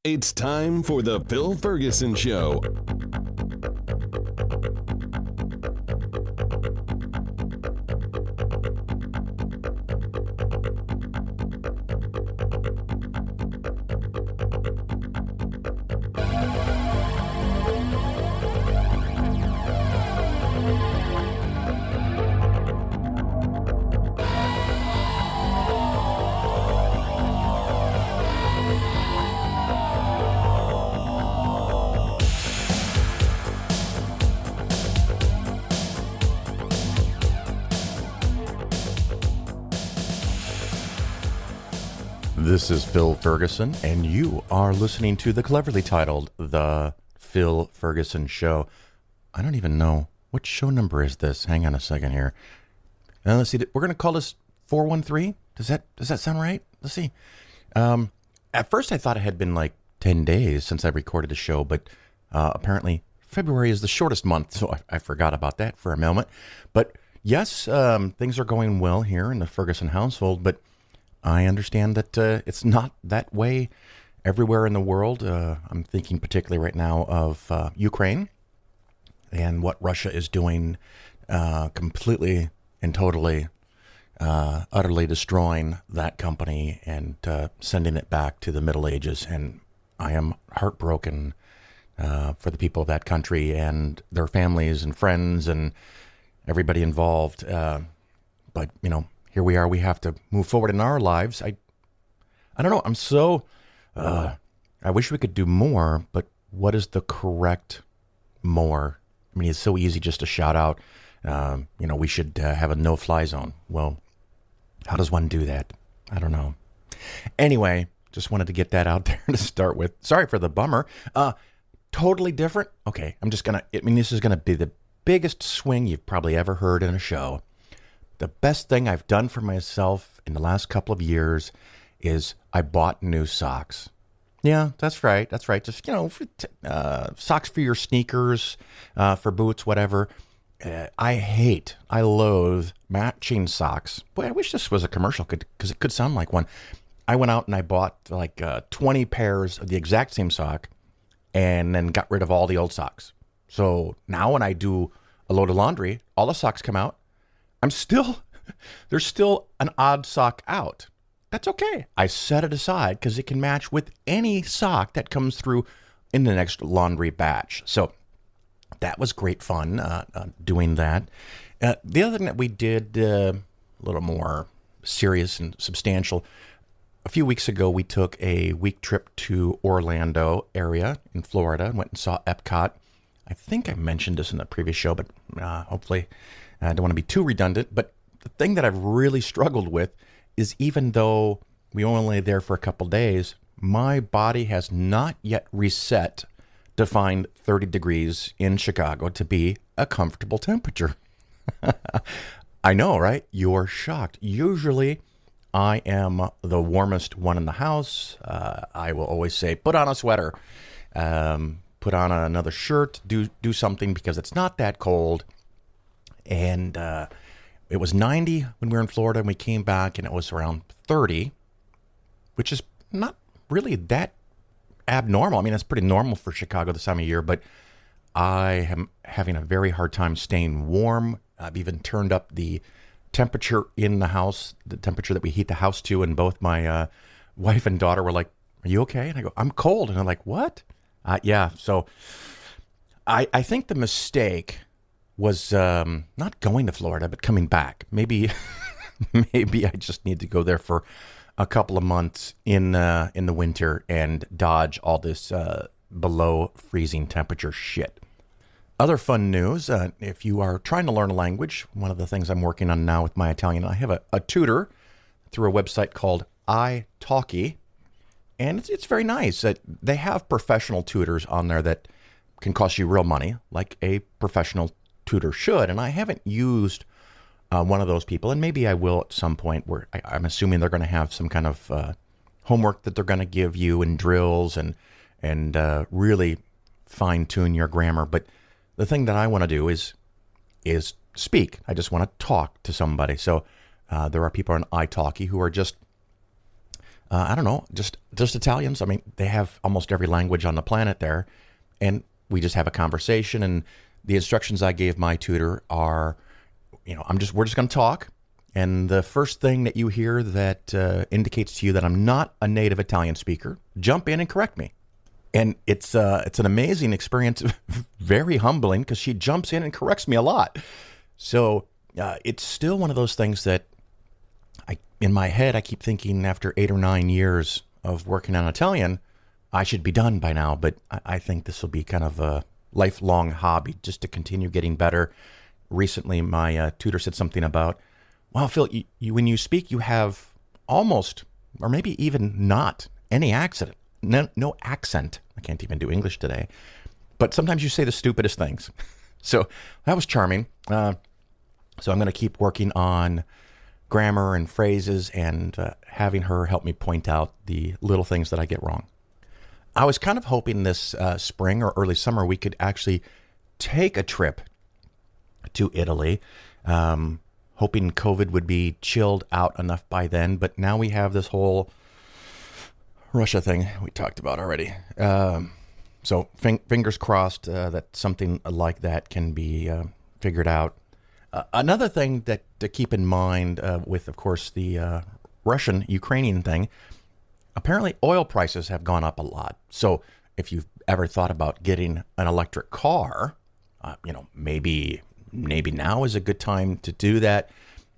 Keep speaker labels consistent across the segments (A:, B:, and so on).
A: It's time for the Phil Ferguson Show.
B: This is Phil Ferguson, and you are listening to the cleverly titled The Phil Ferguson Show. I don't even know. What show number is this? Hang on a second here. Now, let's see. We're going to call this 413. Does that sound right? Let's see. At first, I thought it had been like 10 days since I recorded the show, but apparently February is the shortest month, so I forgot about that for a moment. But yes, things are going well here in the Ferguson household, but I understand that it's not that way everywhere in the world. I'm thinking particularly right now of Ukraine and what Russia is doing, completely and totally, utterly destroying that company and sending it back to the Middle Ages. And I am heartbroken for the people of that country and their families and friends and everybody involved. But, you know, here we are. We have to move forward in our lives. I don't know. I'm so, I wish we could do more, but what is the correct more? I mean, it's so easy just to shout out, we should have a no-fly zone. Well, how does one do that? I don't know. Anyway, just wanted to get that out there to start with. Sorry for the bummer. Totally different. Okay, this is going to be the biggest swing you've probably ever heard in a show. The best thing I've done for myself in the last couple of years is I bought new socks. Yeah, that's right. Just, socks for your sneakers, for boots, whatever. I loathe matching socks. Boy, I wish this was a commercial because it could sound like one. I went out and I bought like 20 pairs of the exact same sock and then got rid of all the old socks. So now when I do a load of laundry, all the socks come out. There's still an odd sock out. That's okay. I set it aside because it can match with any sock that comes through in the next laundry batch. So that was great fun doing that. The other thing that we did, a little more serious and substantial, a few weeks ago we took a week trip to Orlando area in Florida and went and saw Epcot. I think I mentioned this in the previous show, but hopefully I don't want to be too redundant, but the thing that I've really struggled with is even though we only there for a couple days, my body has not yet reset to find 30 degrees in Chicago to be a comfortable temperature. I know, right? You're shocked. Usually I am the warmest one in the house. I will always say, put on a sweater, put on another shirt, do something because it's not that cold. And it was 90 when we were in Florida, and we came back, and it was around 30, which is not really that abnormal. I mean, it's pretty normal for Chicago this time of year, but I am having a very hard time staying warm. I've even turned up the temperature in the house, the temperature that we heat the house to, and both my wife and daughter were like, "Are you okay?" And I go, "I'm cold." And they're like, "What?" Yeah, so I think the mistake was not going to Florida, but coming back. Maybe I just need to go there for a couple of months in the winter and dodge all this below freezing temperature shit. Other fun news, if you are trying to learn a language, one of the things I'm working on now with my Italian, I have a tutor through a website called italki, and it's very nice. They have professional tutors on there that can cost you real money, like a professional tutor should, and I haven't used one of those people, and maybe I will at some point where I'm assuming they're going to have some kind of homework that they're going to give you and drills and really fine-tune your grammar. But the thing that I want to do is speak. I just want to talk to somebody. So there are people on italki who are just I don't know, just Italians. I mean, they have almost every language on the planet there, and we just have a conversation. And the instructions I gave my tutor are, we're just going to talk. And the first thing that you hear that indicates to you that I'm not a native Italian speaker, jump in and correct me. And it's an amazing experience, very humbling, because she jumps in and corrects me a lot. So it's still one of those things that in my head, I keep thinking after 8 or 9 years of working on Italian, I should be done by now. But I think this will be kind of a lifelong hobby just to continue getting better. Recently, my tutor said something about, well, Phil, when you speak, you have almost, or maybe even not, any accent. No accent. I can't even do English today. But sometimes you say the stupidest things. So that was charming. So I'm going to keep working on grammar and phrases and having her help me point out the little things that I get wrong. I was kind of hoping this spring or early summer we could actually take a trip to Italy. Hoping COVID would be chilled out enough by then, but now we have this whole Russia thing we talked about already. So fingers crossed that something like that can be figured out. Another thing that to keep in mind with, of course, the Russian-Ukrainian thing, apparently oil prices have gone up a lot. So if you've ever thought about getting an electric car, maybe now is a good time to do that.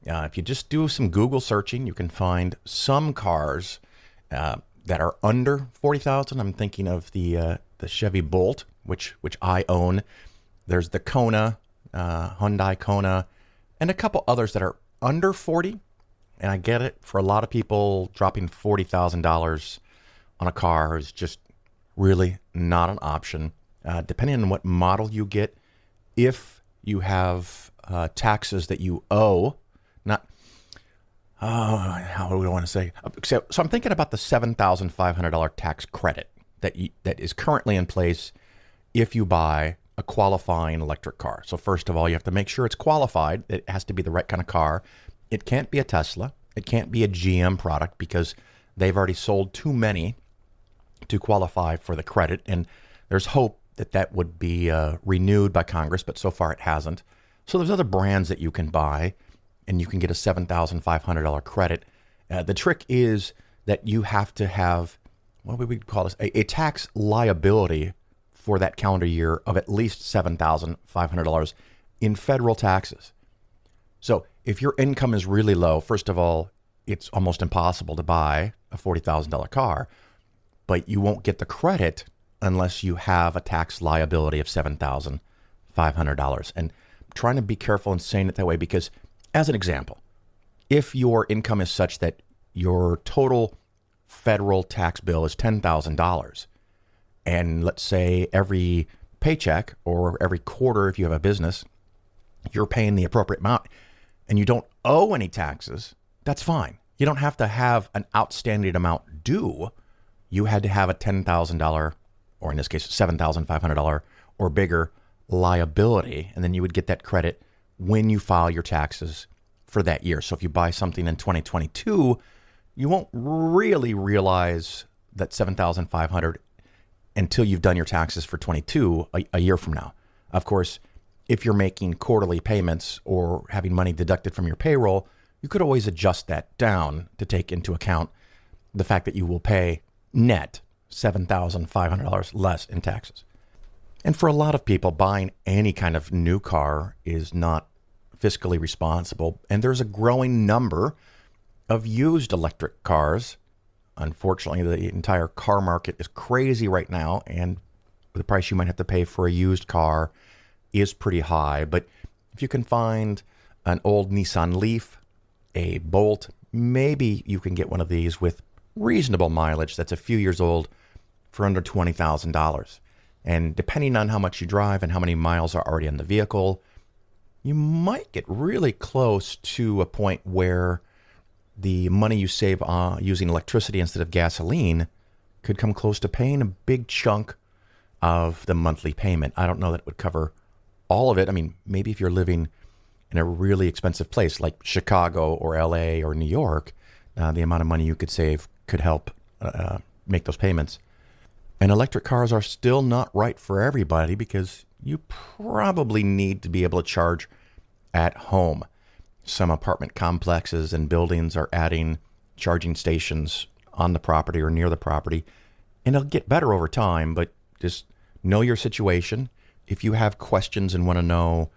B: If you just do some Google searching, you can find some cars that are under $40,000. I'm thinking of the Chevy Bolt, which I own. There's the Kona, Hyundai Kona, and a couple others that are under 40. And I get it, for a lot of people, dropping $40,000 on a car is just really not an option. Depending on what model you get, if you have taxes that you owe, how do we want to say? So I'm thinking about the $7,500 tax credit that is currently in place if you buy a qualifying electric car. So first of all, you have to make sure it's qualified. It has to be the right kind of car. It can't be a Tesla. It can't be a GM product because they've already sold too many to qualify for the credit. And there's hope that would be renewed by Congress, but so far it hasn't. So there's other brands that you can buy, and you can get a $7,500 credit. The trick is that you have to have, what would we call this, a tax liability for that calendar year of at least $7,500 in federal taxes. So if your income is really low, first of all, it's almost impossible to buy a $40,000 car, but you won't get the credit unless you have a tax liability of $7,500. And I'm trying to be careful in saying it that way because, as an example, if your income is such that your total federal tax bill is $10,000, and let's say every paycheck or every quarter, if you have a business, you're paying the appropriate amount and you don't owe any taxes, that's fine. You don't have to have an outstanding amount due. You had to have a $10,000, or in this case, $7,500 or bigger liability, and then you would get that credit when you file your taxes for that year. So if you buy something in 2022, you won't really realize that $7,500 until you've done your taxes for 22 a year from now. Of course, if you're making quarterly payments or having money deducted from your payroll, you could always adjust that down to take into account the fact that you will pay net $7,500 less in taxes. And for a lot of people, buying any kind of new car is not fiscally responsible. And there's a growing number of used electric cars. Unfortunately, the entire car market is crazy right now, and the price you might have to pay for a used car is pretty high. But if you can find an old Nissan Leaf, a Bolt, maybe you can get one of these with reasonable mileage that's a few years old for under $20,000. And depending on how much you drive and how many miles are already in the vehicle, you might get really close to a point where the money you save using electricity instead of gasoline could come close to paying a big chunk of the monthly payment. I don't know that it would cover all of it. I mean, maybe if you're living in a really expensive place like Chicago or LA or New York, the amount of money you could save could help make those payments. And electric cars are still not right for everybody because you probably need to be able to charge at home. Some apartment complexes and buildings are adding charging stations on the property or near the property, and it'll get better over time, but just know your situation. If you have questions and want to know,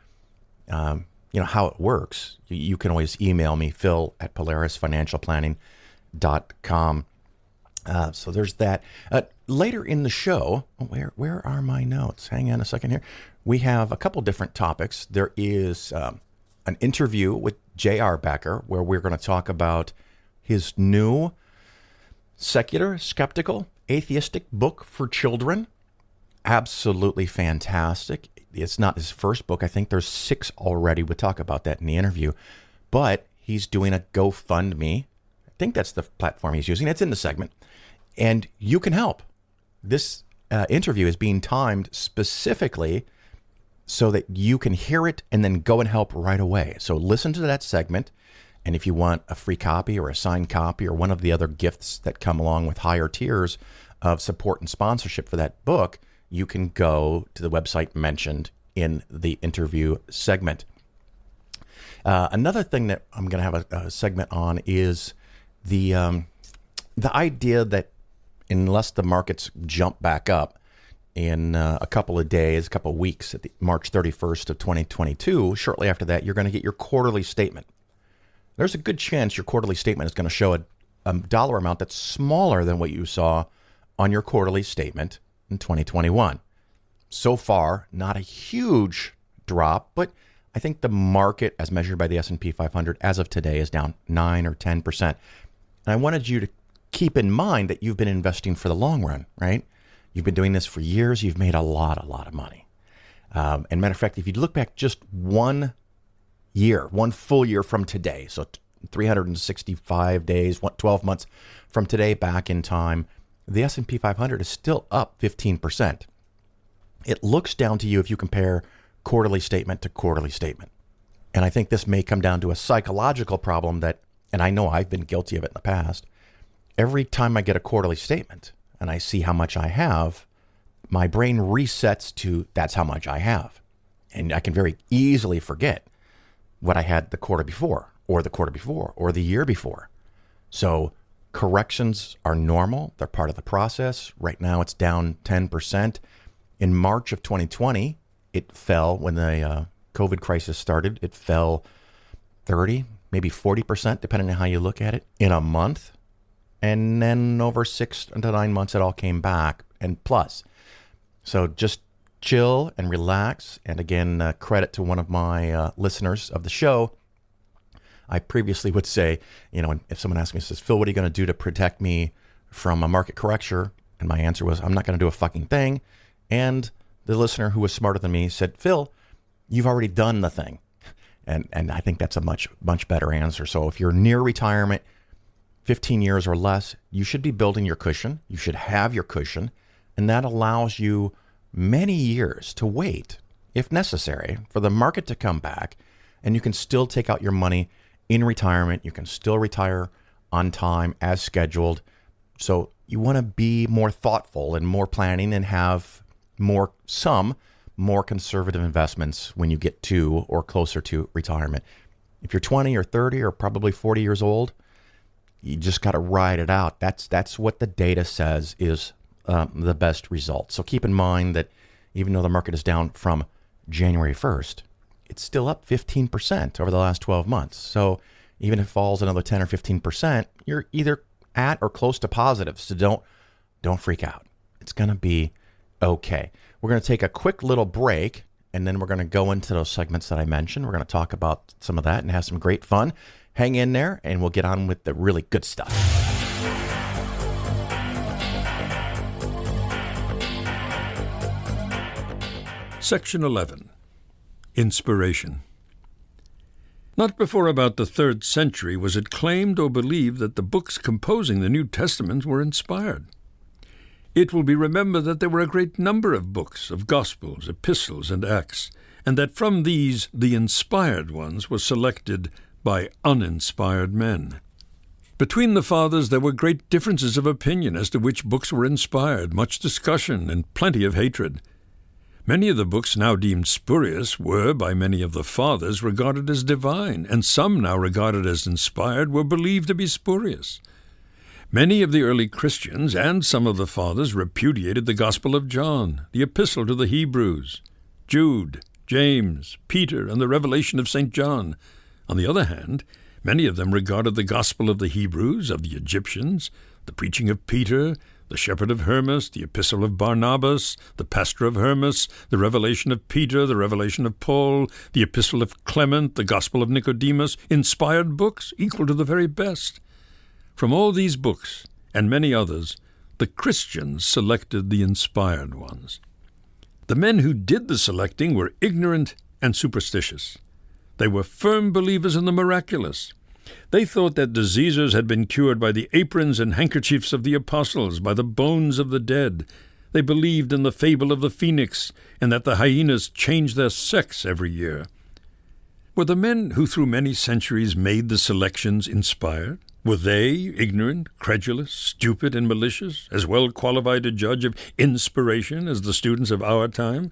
B: how it works, you can always email me, phil@polarisfinancialplanning.com. So there's that. Later in the show, where are my notes? Hang on a second here. We have a couple different topics. There is an interview with JR Becker where we're going to talk about his new secular, skeptical, atheistic book for children. Absolutely fantastic. It's not his first book. I think there's 6 already. We'll talk about that in the interview. But he's doing a GoFundMe. I think that's the platform he's using. It's in the segment. And you can help. This interview is being timed specifically so that you can hear it and then go and help right away. So listen to that segment. And if you want a free copy or a signed copy or one of the other gifts that come along with higher tiers of support and sponsorship for that book, you can go to the website mentioned in the interview segment. Another thing that I'm going to have a segment on is the idea that unless the markets jump back up in a couple of days, a couple of weeks, at the March 31st of 2022, shortly after that, you're going to get your quarterly statement. There's a good chance your quarterly statement is going to show a dollar amount that's smaller than what you saw on your quarterly statement in 2021. So far, not a huge drop, but I think the market, as measured by the S&P 500, as of today, is down 9 or 10%. And I wanted you to keep in mind that you've been investing for the long run, right? You've been doing this for years. You've made a lot of money. And matter of fact, if you look back just one full year from today, so 365 days, 12 months from today back in time, the S&P 500 is still up 15%. It looks down to you if you compare quarterly statement to quarterly statement. And I think this may come down to a psychological problem that, and I know I've been guilty of it in the past, every time I get a quarterly statement and I see how much I have, my brain resets to that's how much I have. And I can very easily forget what I had the quarter before, or the quarter before, or the year before. So corrections are normal. They're part of the process. Right now it's down 10%. In March of 2020, it fell when the COVID crisis started. It fell 30, maybe 40%, depending on how you look at it, in a month. And then over 6 to 9 months, it all came back and plus. So just chill and relax. And again, credit to one of my listeners of the show. I previously would say, if someone asked me, says, Phil, what are you going to do to protect me from a market correction? And my answer was, I'm not going to do a fucking thing. And the listener who was smarter than me said, Phil, you've already done the thing. And I think that's a much better answer. So if you're near retirement, 15 years or less, you should be building your cushion. You should have your cushion. And that allows you many years to wait, if necessary, for the market to come back. And you can still take out your money in retirement. You can still retire on time as scheduled. So you want to be more thoughtful and more planning and have more conservative investments when you get to or closer to retirement. If you're 20 or 30 or probably 40 years old, you just got to ride it out. That's what the data says is the best result. So keep in mind that even though the market is down from January 1st, it's still up 15% over the last 12 months. So even if it falls another 10 or 15%, you're either at or close to positive. So don't freak out. It's going to be okay. We're going to take a quick little break, and then we're going to go into those segments that I mentioned. We're going to talk about some of that and have some great fun. Hang in there, and we'll get on with the really good stuff.
C: Section 11. Inspiration. Not before about the 3rd century was it claimed or believed that the books composing the New Testament were inspired. It will be remembered that there were a great number of books, of Gospels, Epistles, and Acts, and that from these the inspired ones were selected by uninspired men. Between the fathers there were great differences of opinion as to which books were inspired, much discussion, and plenty of hatred. Many of the books now deemed spurious were, by many of the fathers, regarded as divine, and some now regarded as inspired were believed to be spurious. Many of the early Christians and some of the fathers repudiated the Gospel of John, the Epistle to the Hebrews, Jude, James, Peter, and the Revelation of St. John. On the other hand, many of them regarded the Gospel of the Hebrews, of the Egyptians, the preaching of Peter, the Shepherd of Hermas, the Epistle of Barnabas, the Pastor of Hermas, the Revelation of Peter, the Revelation of Paul, the Epistle of Clement, the Gospel of Nicodemus, inspired books equal to the very best. From all these books, and many others, the Christians selected the inspired ones. The men who did the selecting were ignorant and superstitious. They were firm believers in the miraculous. They thought that diseases had been cured by the aprons and handkerchiefs of the apostles, by the bones of the dead. They believed in the fable of the phoenix, and that the hyenas changed their sex every year. Were the men who through many centuries made the selections inspired? Were they ignorant, credulous, stupid, and malicious, as well qualified to judge of inspiration as the students of our time?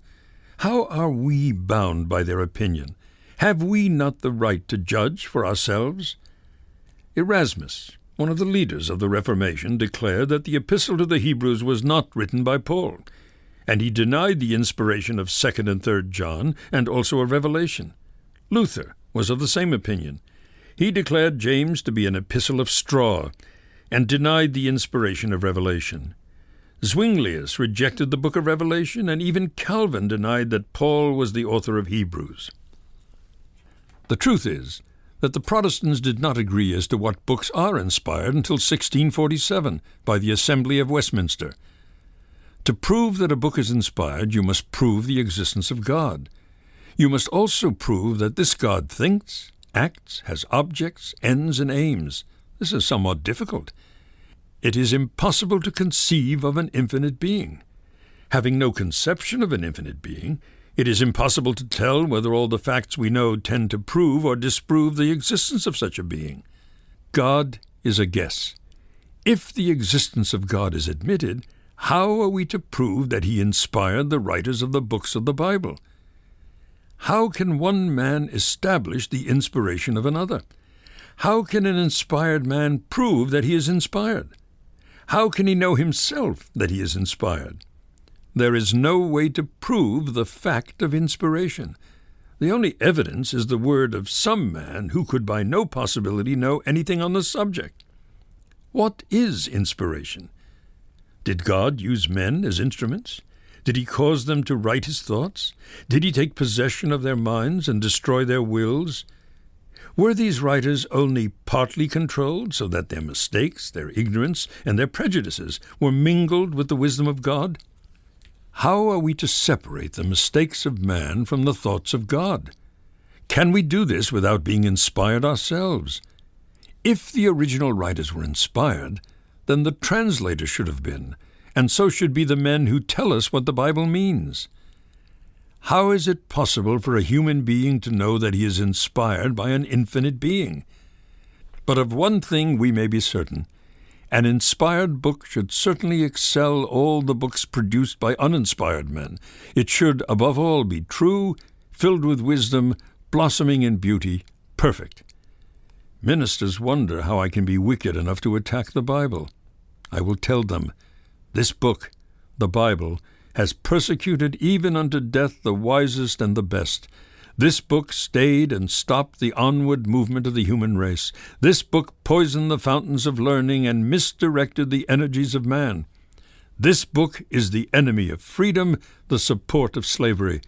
C: How are we bound by their opinion? Have we not the right to judge for ourselves? Erasmus, one of the leaders of the Reformation, declared that the Epistle to the Hebrews was not written by Paul, and he denied the inspiration of 2nd and 3rd John, and also of Revelation. Luther was of the same opinion. He declared James to be an epistle of straw, and denied the inspiration of Revelation. Zwinglius rejected the book of Revelation, and even Calvin denied that Paul was the author of Hebrews. The truth is that the Protestants did not agree as to what books are inspired until 1647 by the Assembly of Westminster. To prove that a book is inspired, you must prove the existence of God. You must also prove that this God thinks, acts, has objects, ends, and aims. This is somewhat difficult. It is impossible to conceive of an infinite being. Having no conception of an infinite being, it is impossible to tell whether all the facts we know tend to prove or disprove the existence of such a being. God is a guess. If the existence of God is admitted, how are we to prove that he inspired the writers of the books of the Bible? How can one man establish the inspiration of another? How can an inspired man prove that he is inspired? How can he know himself that he is inspired? There is no way to prove the fact of inspiration. The only evidence is the word of some man who could by no possibility know anything on the subject. What is inspiration? Did God use men as instruments? Did he cause them to write his thoughts? Did he take possession of their minds and destroy their wills? Were these writers only partly controlled, so that their mistakes, their ignorance, and their prejudices were mingled with the wisdom of God? How are we to separate the mistakes of man from the thoughts of God? Can we do this without being inspired ourselves? If the original writers were inspired, then the translators should have been, and so should be the men who tell us what the Bible means. How is it possible for a human being to know that he is inspired by an infinite being? But of one thing we may be certain. An inspired book should certainly excel all the books produced by uninspired men. It should, above all, be true, filled with wisdom, blossoming in beauty, perfect. Ministers wonder how I can be wicked enough to attack the Bible. I will tell them, this book, the Bible, has persecuted even unto death the wisest and the best. This book stayed and stopped the onward movement of the human race. This book poisoned the fountains of learning and misdirected the energies of man. This book is the enemy of freedom, the support of slavery.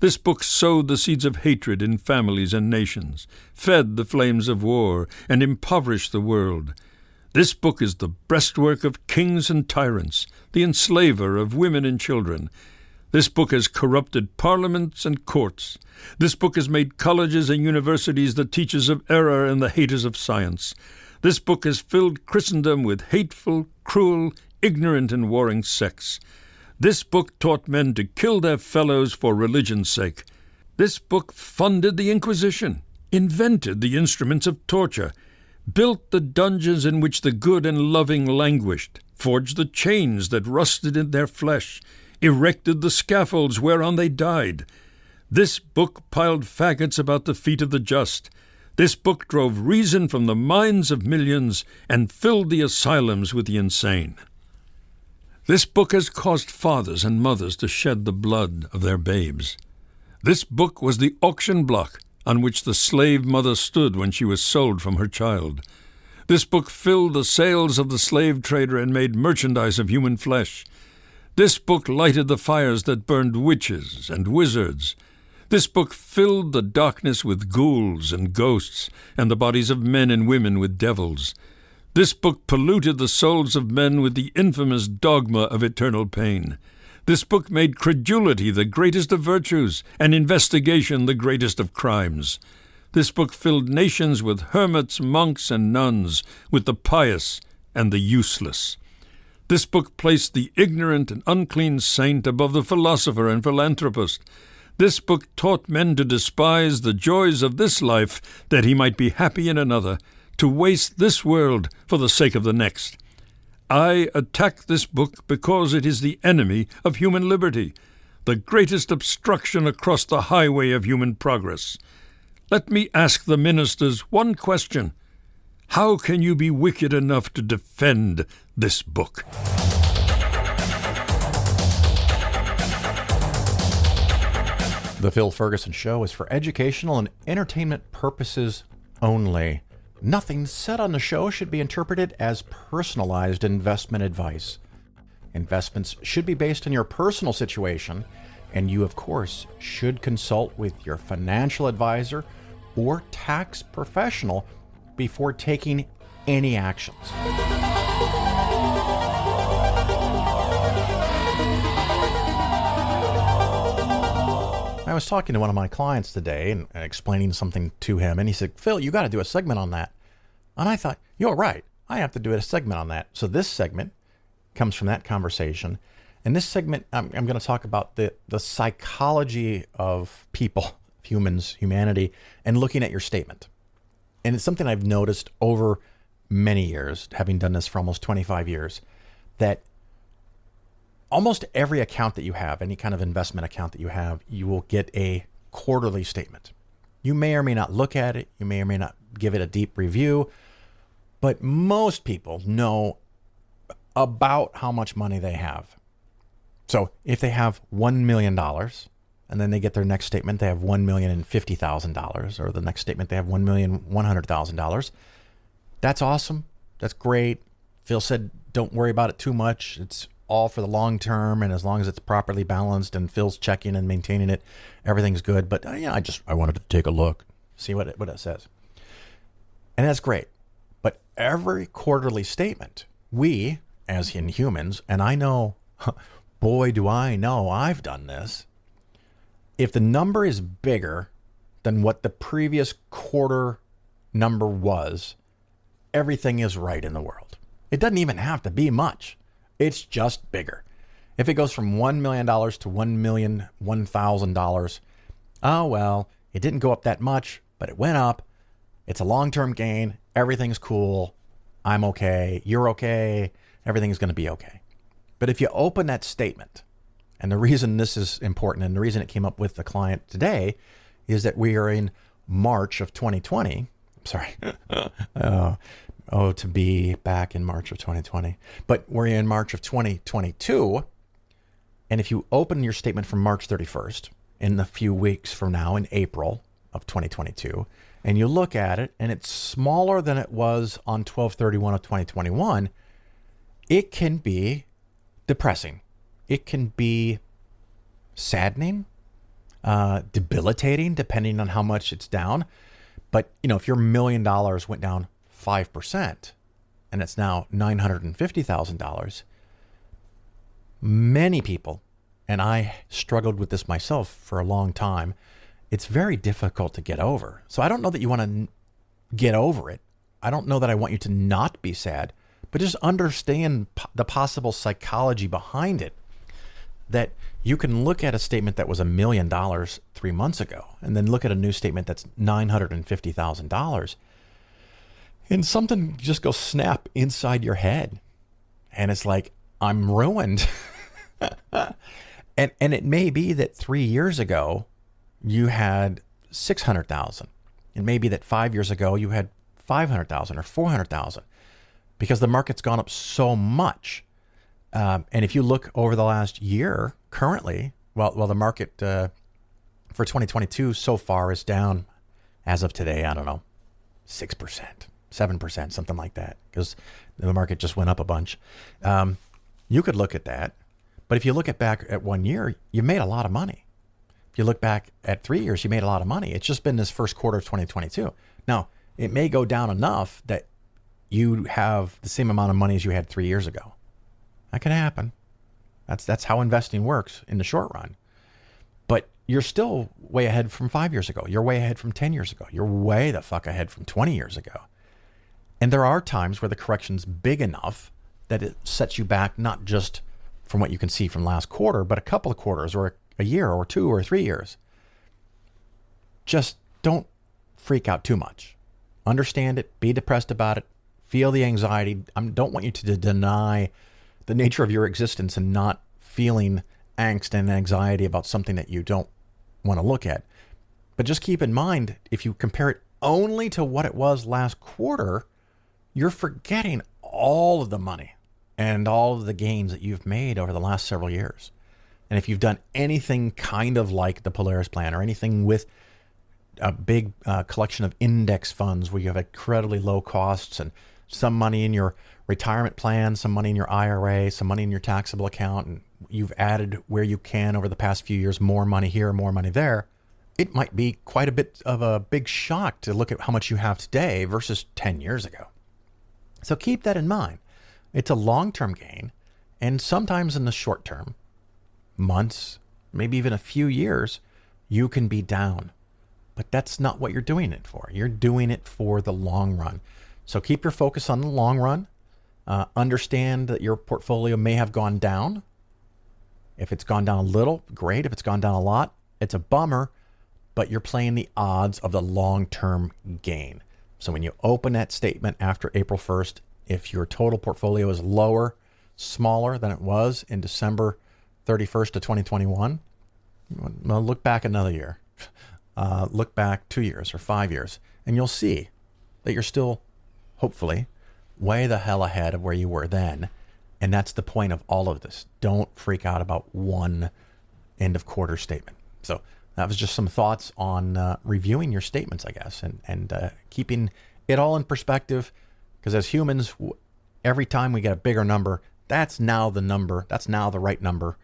C: This book sowed the seeds of hatred in families and nations, fed the flames of war, and impoverished the world. This book is the breastwork of kings and tyrants, the enslaver of women and children. This book has corrupted parliaments and courts. This book has made colleges and universities the teachers of error and the haters of science. This book has filled Christendom with hateful, cruel, ignorant, and warring sects. This book taught men to kill their fellows for religion's sake. This book funded the Inquisition, invented the instruments of torture, built the dungeons in which the good and loving languished, forged the chains that rusted in their flesh, erected the scaffolds whereon they died. This book piled faggots about the feet of the just. This book drove reason from the minds of millions and filled the asylums with the insane. This book has caused fathers and mothers to shed the blood of their babes. This book was the auction block on which the slave mother stood when she was sold from her child. This book filled the sails of the slave trader and made merchandise of human flesh. This book lighted the fires that burned witches and wizards. This book filled the darkness with ghouls and ghosts, and the bodies of men and women with devils. This book polluted the souls of men with the infamous dogma of eternal pain. This book made credulity the greatest of virtues, and investigation the greatest of crimes. This book filled nations with hermits, monks, and nuns, with the pious and the useless. This book placed the ignorant and unclean saint above the philosopher and philanthropist. This book taught men to despise the joys of this life, that he might be happy in another, to waste this world for the sake of the next. I attack this book because it is the enemy of human liberty, the greatest obstruction across the highway of human progress. Let me ask the ministers one question. How can you be wicked enough to defend this book?
B: The Phil Ferguson Show is for educational and entertainment purposes only. Nothing said on the show should be interpreted as personalized investment advice. Investments should be based on your personal situation, and you, of course, should consult with your financial advisor or tax professional before taking any actions. I was talking to one of my clients today and explaining something to him, and he said, Phil, you got to do a segment on that. And I thought, you're right. I have to do a segment on that. So this segment comes from that conversation. And this segment, I'm going to talk about the psychology of people, humans, humanity, and looking at your statement. And it's something I've noticed over many years, having done this for almost 25 years, that almost every account that you have, any kind of investment account that you have, you will get a quarterly statement. You may or may not look at it. You may or may not give it a deep review. But most people know about how much money they have. So if they have $1 million, and then they get their next statement, they have $1,050,000, or the next statement, they have $1,100,000. That's awesome. That's great. Phil said, don't worry about it too much. It's all for the long term, and as long as it's properly balanced and Phil's checking and maintaining it, everything's good. But I wanted to take a look, see what it says. And that's great. But every quarterly statement, we, as in humans, and I know, boy, do I know I've done this. If the number is bigger than what the previous quarter number was, everything is right in the world. It doesn't even have to be much. It's just bigger. If it goes from $1 million to $1,001,000, oh, well, it didn't go up that much, but it went up. It's a long-term gain. Everything's cool. I'm okay. You're okay. Everything's going to be okay. But if you open that statement, and the reason this is important and the reason it came up with the client today is that we are in March of 2020. I'm sorry. To be back in March of 2020. But we're in March of 2022. And if you open your statement from March 31st, in a few weeks from now, in April of 2022, and you look at it, and it's smaller than it was on 12/31 of 2021, it can be depressing. It can be saddening, debilitating, depending on how much it's down. But, if your $1 million went down 5%, and it's now $950,000, many people, and I struggled with this myself for a long time, it's very difficult to get over. So I don't know that you want to get over it. I don't know that I want you to not be sad, but just understand the possible psychology behind it. That you can look at a statement that was $1 million 3 months ago, and then look at a new statement that's $950,000. And something just goes snap inside your head. And it's like, I'm ruined. and it may be that 3 years ago, you had 600,000. It may be that 5 years ago, you had 500,000 or 400,000 because the market's gone up so much. And if you look over the last year, currently, well, the market for 2022 so far is down as of today, I don't know, 6%, 7%, something like that, because the market just went up a bunch. You could look at that. But if you look back at 1 year, you made a lot of money. If you look back at 3 years, you made a lot of money. It's just been this first quarter of 2022. Now, it may go down enough that you have the same amount of money as you had 3 years ago. That can happen. That's how investing works in the short run. But you're still way ahead from 5 years ago. You're way ahead from 10 years ago. You're way the fuck ahead from 20 years ago. And there are times where the correction's big enough that it sets you back, not just from what you can see from last quarter, but a couple of quarters or a year or 2 or 3 years. Just don't freak out too much. Understand it, be depressed about it, feel the anxiety. I don't want you to deny the nature of your existence and not feeling angst and anxiety about something that you don't want to look at. But just keep in mind, if you compare it only to what it was last quarter, you're forgetting all of the money and all of the gains that you've made over the last several years. And if you've done anything kind of like the Polaris plan or anything with a big collection of index funds where you have incredibly low costs and some money in your retirement plan, some money in your IRA, some money in your taxable account, and you've added where you can over the past few years, more money here, more money there, it might be quite a bit of a big shock to look at how much you have today versus 10 years ago. So keep that in mind. It's a long-term gain, and sometimes in the short term, months, maybe even a few years, you can be down. But that's not what you're doing it for. You're doing it for the long run. So keep your focus on the long run. Understand that your portfolio may have gone down. If it's gone down a little, great. If it's gone down a lot, it's a bummer, but you're playing the odds of the long-term gain. So when you open that statement after April 1st, if your total portfolio is smaller than it was in December 31st of 2021, well, look back another year. Look back 2 years or 5 years, and you'll see that you're still, hopefully, way the hell ahead of where you were then. And that's the point of all of this. Don't freak out about one end of quarter statement. So that was just some thoughts on reviewing your statements, I guess, and keeping it all in perspective. Because as humans, every time we get a bigger number, that's now the number. That's now the right number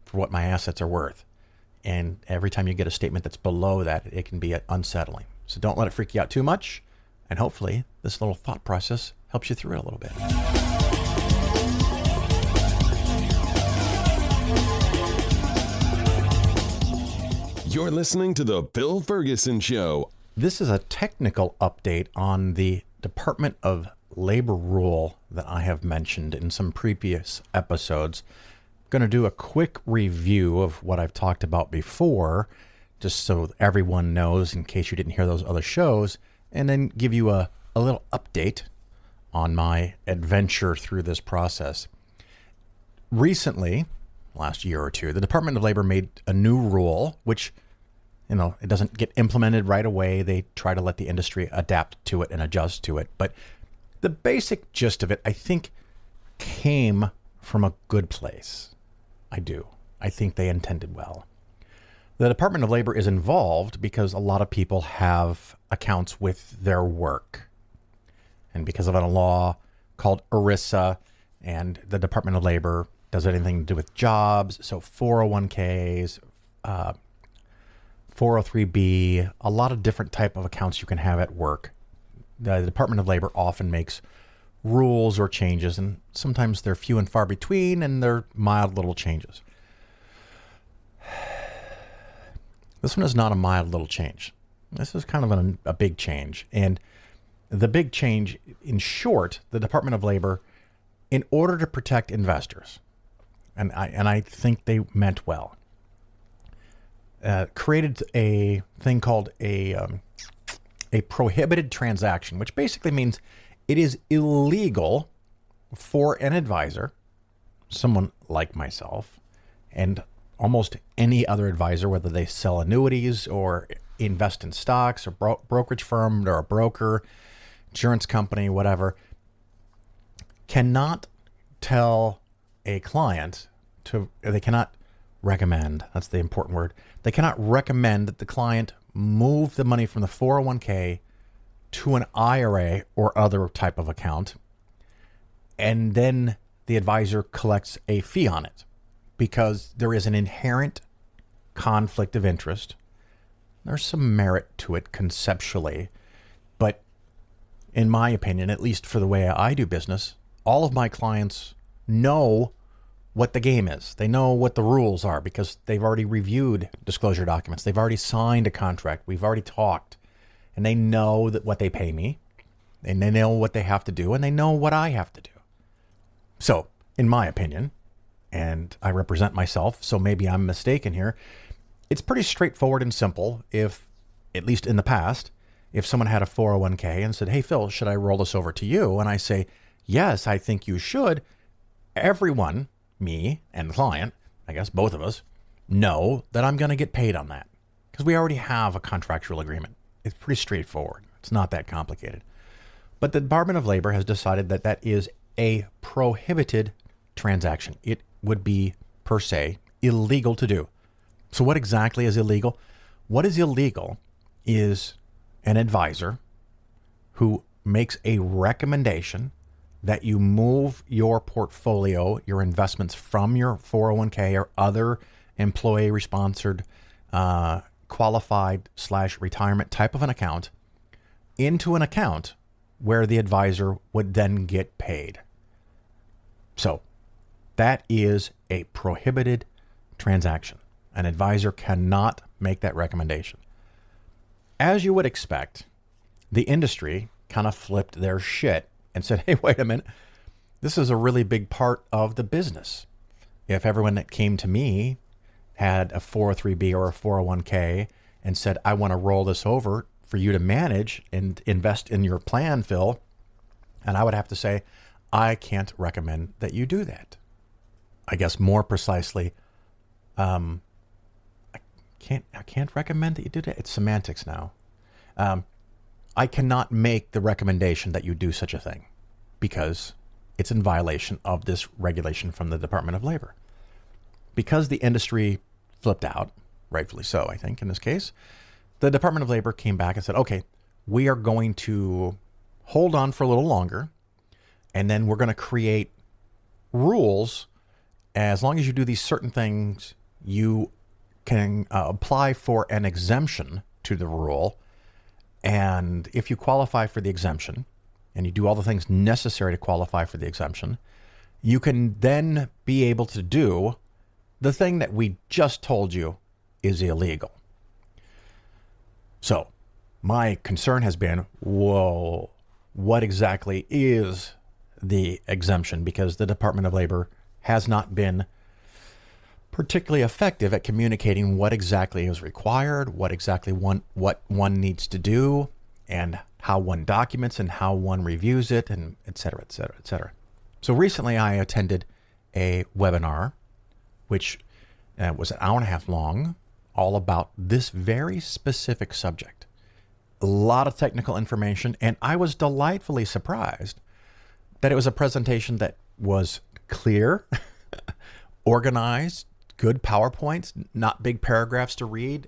B: for what my assets are worth. And every time you get a statement that's below that, it can be unsettling. So don't let it freak you out too much. And hopefully this little thought process helps you through it a little bit.
A: You're listening to The Bill Ferguson Show.
B: This is a technical update on the Department of Labor rule that I have mentioned in some previous episodes. I'm going to do a quick review of what I've talked about before, just so everyone knows in case you didn't hear those other shows, and then give you a little update on my adventure through this process. Recently, last year or two, the Department of Labor made a new rule, which, it doesn't get implemented right away. They try to let the industry adapt to it and adjust to it. But the basic gist of it, I think, came from a good place. I do. I think they intended well. The Department of Labor is involved because a lot of people have accounts with their work. And because of a law called ERISA, and the Department of Labor does anything to do with jobs, so 401ks, 403b, a lot of different type of accounts you can have at work. The Department of Labor often makes rules or changes, and sometimes they're few and far between, and they're mild little changes. This one is not a mild little change. This is kind of a big change. And the big change, in short, the Department of Labor, in order to protect investors, and I think they meant well, created a thing called a prohibited transaction, which basically means It is illegal for an advisor, someone like myself, and almost any other advisor, whether they sell annuities or invest in stocks or brokerage firm or a broker, insurance company, whatever, cannot tell a client they cannot recommend, that's the important word, they cannot recommend that the client move the money from the 401k to an IRA or other type of account, and then the advisor collects a fee on it, because there is an inherent conflict of interest. There's some merit to it conceptually, but in my opinion, at least for the way I do business, all of my clients know what the game is. They know what the rules are because they've already reviewed disclosure documents. They've already signed a contract. We've already talked, and they know that what they pay me, and they know what they have to do, and they know what I have to do. So, in my opinion, and I represent myself, so maybe I'm mistaken here, it's pretty straightforward and simple. If, at least in the past, if someone had a 401k and said, hey, Phil, should I roll this over to you? And I say, yes, I think you should. Everyone, me and the client, I guess both of us, know that I'm going to get paid on that because we already have a contractual agreement. It's pretty straightforward. It's not that complicated. But the Department of Labor has decided that that is a prohibited transaction. It would be, per se, illegal to do. So what exactly is illegal? What is illegal is an advisor who makes a recommendation that you move your portfolio, your investments from your 401k or other employee-sponsored qualified/retirement type of an account into an account where the advisor would then get paid. So that is a prohibited transaction. An advisor cannot make that recommendation. As you would expect, the industry kind of flipped their shit and said, hey, wait a minute, this is a really big part of the business. If everyone that came to me had a 403b or a 401k and said, I want to roll this over for you to manage and invest in your plan, Phil, and I would have to say, I can't recommend that you do that. I guess more precisely, I can't recommend that you do that. It's semantics now. I cannot make the recommendation that you do such a thing because it's in violation of this regulation from the Department of Labor. Because the industry flipped out, rightfully so, I think, in this case, the Department of Labor came back and said, okay, we are going to hold on for a little longer, and then we're going to create rules. As long as you do these certain things, you can apply for an exemption to the rule. And if you qualify for the exemption and you do all the things necessary to qualify for the exemption, you can then be able to do the thing that we just told you is illegal. So my concern has been, whoa, what exactly is the exemption? Because the Department of Labor has not been particularly effective at communicating what exactly is required, what exactly what one needs to do, and how one documents and how one reviews it, and et cetera, et cetera, et cetera. So recently I attended a webinar, which was an hour and a half long, all about this very specific subject. A lot of technical information, and I was delightfully surprised that it was a presentation that was clear, organized, good PowerPoints, not big paragraphs to read,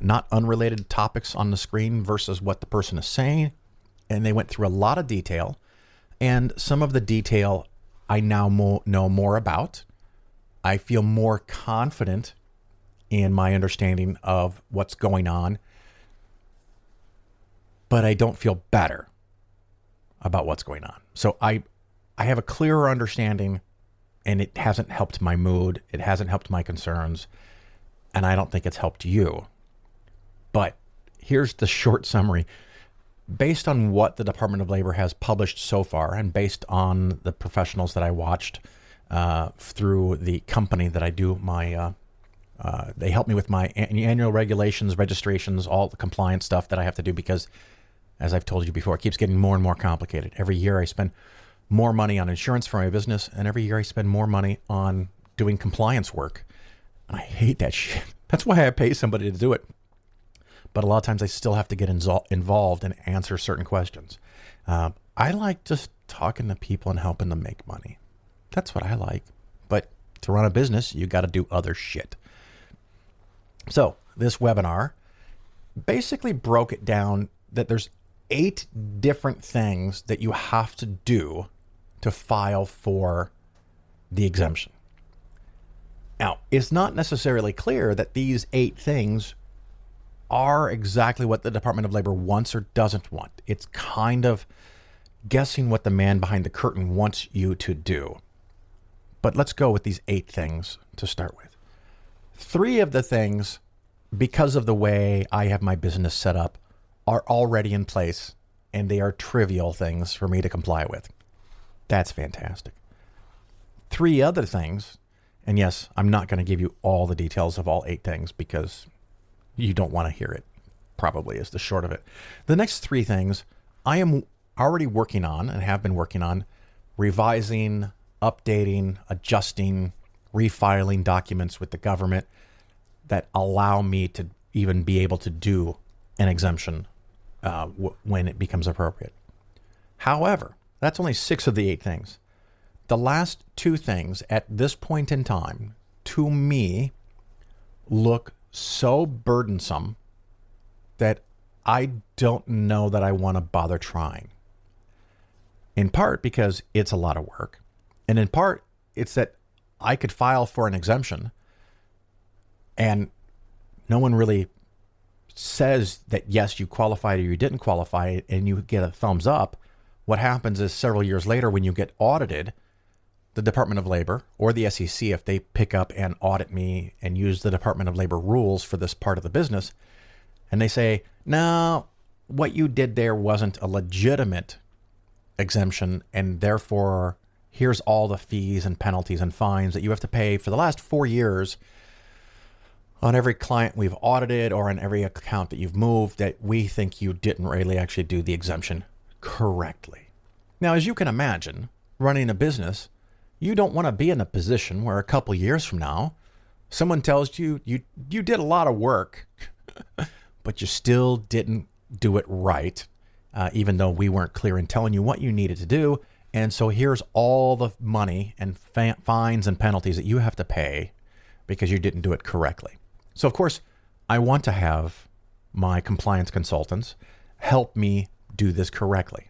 B: not unrelated topics on the screen versus what the person is saying. And they went through a lot of detail. And some of the detail I now know more about. I feel more confident in my understanding of what's going on. But I don't feel better about what's going on. So I have a clearer understanding, and it hasn't helped my mood. It hasn't helped my concerns. And I don't think it's helped you. But here's the short summary. Based on what the Department of Labor has published so far, and based on the professionals that I watched through the company that I do my, they help me with my annual regulations, registrations, all the compliance stuff that I have to do because as I've told you before, it keeps getting more and more complicated. Every year I spend more money on insurance for my business, and every year I spend more money on doing compliance work. And I hate that shit. That's why I pay somebody to do it. But a lot of times I still have to get involved and answer certain questions. I like just talking to people and helping them make money. That's what I like. But to run a business, you got to do other shit. So this webinar basically broke it down that there's 8 different things that you have to do to file for the exemption. Now, it's not necessarily clear that these 8 things are exactly what the Department of Labor wants or doesn't want. It's kind of guessing what the man behind the curtain wants you to do. But let's go with these 8 things to start with. 3 of the things, because of the way I have my business set up, are already in place, and they are trivial things for me to comply with. That's fantastic. 3 other things, and yes, I'm not going to give you all the details of all 8 things because you don't want to hear it, probably is the short of it. The next 3 things I am already working on and have been working on, revising, updating, adjusting, refiling documents with the government that allow me to even be able to do an exemption when it becomes appropriate. However, that's only 6 of the 8 things. The last 2 things at this point in time, to me, look so burdensome that I don't know that I want to bother trying. In part because it's a lot of work. And in part, it's that I could file for an exemption and no one really says that, yes, you qualified or you didn't qualify, and you get a thumbs up. What happens is several years later when you get audited, the Department of Labor or the SEC, if they pick up and audit me and use the Department of Labor rules for this part of the business, and they say, no, what you did there wasn't a legitimate exemption, and therefore here's all the fees and penalties and fines that you have to pay for the last 4 years on every client we've audited or on every account that you've moved that we think you didn't really actually do the exemption correctly. Now, as you can imagine, running a business, you don't want to be in a position where a couple years from now, someone tells you you did a lot of work, but you still didn't do it right, even though we weren't clear in telling you what you needed to do. And so here's all the money and fines and penalties that you have to pay because you didn't do it correctly. So, of course, I want to have my compliance consultants help me do this correctly.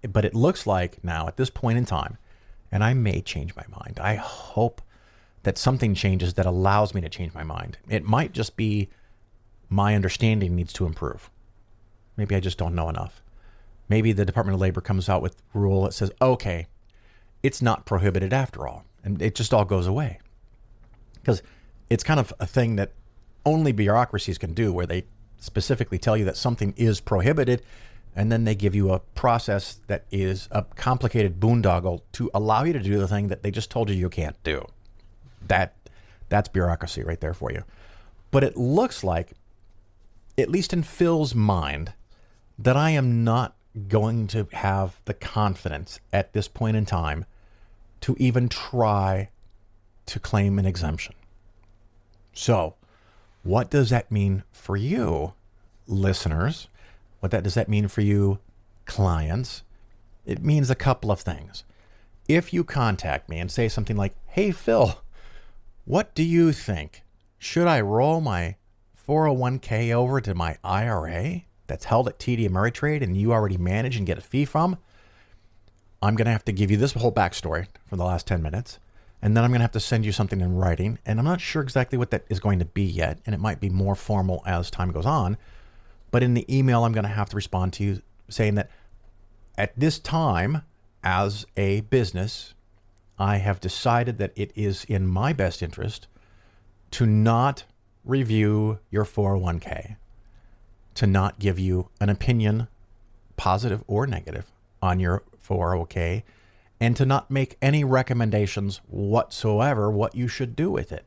B: But it looks like now at this point in time, and I may change my mind. I hope that something changes that allows me to change my mind. It might just be my understanding needs to improve. Maybe I just don't know enough. Maybe the Department of Labor comes out with a rule that says, okay, it's not prohibited after all. And it just all goes away. Because it's kind of a thing that only bureaucracies can do, where they specifically tell you that something is prohibited, and then they give you a process that is a complicated boondoggle to allow you to do the thing that they just told you can't do. That's bureaucracy right there for you. But it looks like, at least in Phil's mind, that I am not going to have the confidence at this point in time to even try to claim an exemption. So, what does that mean for you, listeners? What does that mean for you, clients? It means a couple of things. If you contact me and say something like, hey, Phil, what do you think? Should I roll my 401k over to my IRA that's held at TD Ameritrade and you already manage and get a fee from? I'm going to have to give you this whole backstory for the last 10 minutes. And then I'm going to have to send you something in writing. And I'm not sure exactly what that is going to be yet. And it might be more formal as time goes on. But in the email, I'm going to have to respond to you saying that at this time, as a business, I have decided that it is in my best interest to not review your 401k, to not give you an opinion, positive or negative, on your 401k, and to not make any recommendations whatsoever what you should do with it.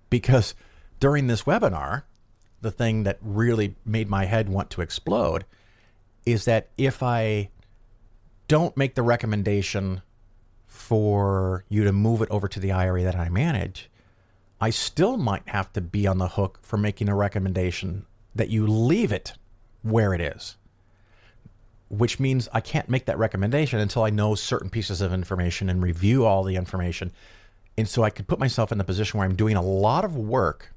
B: Because during this webinar, the thing that really made my head want to explode is that if I don't make the recommendation for you to move it over to the IRA that I manage, I still might have to be on the hook for making a recommendation that you leave it where it is, which means I can't make that recommendation until I know certain pieces of information and review all the information. And so I could put myself in the position where I'm doing a lot of work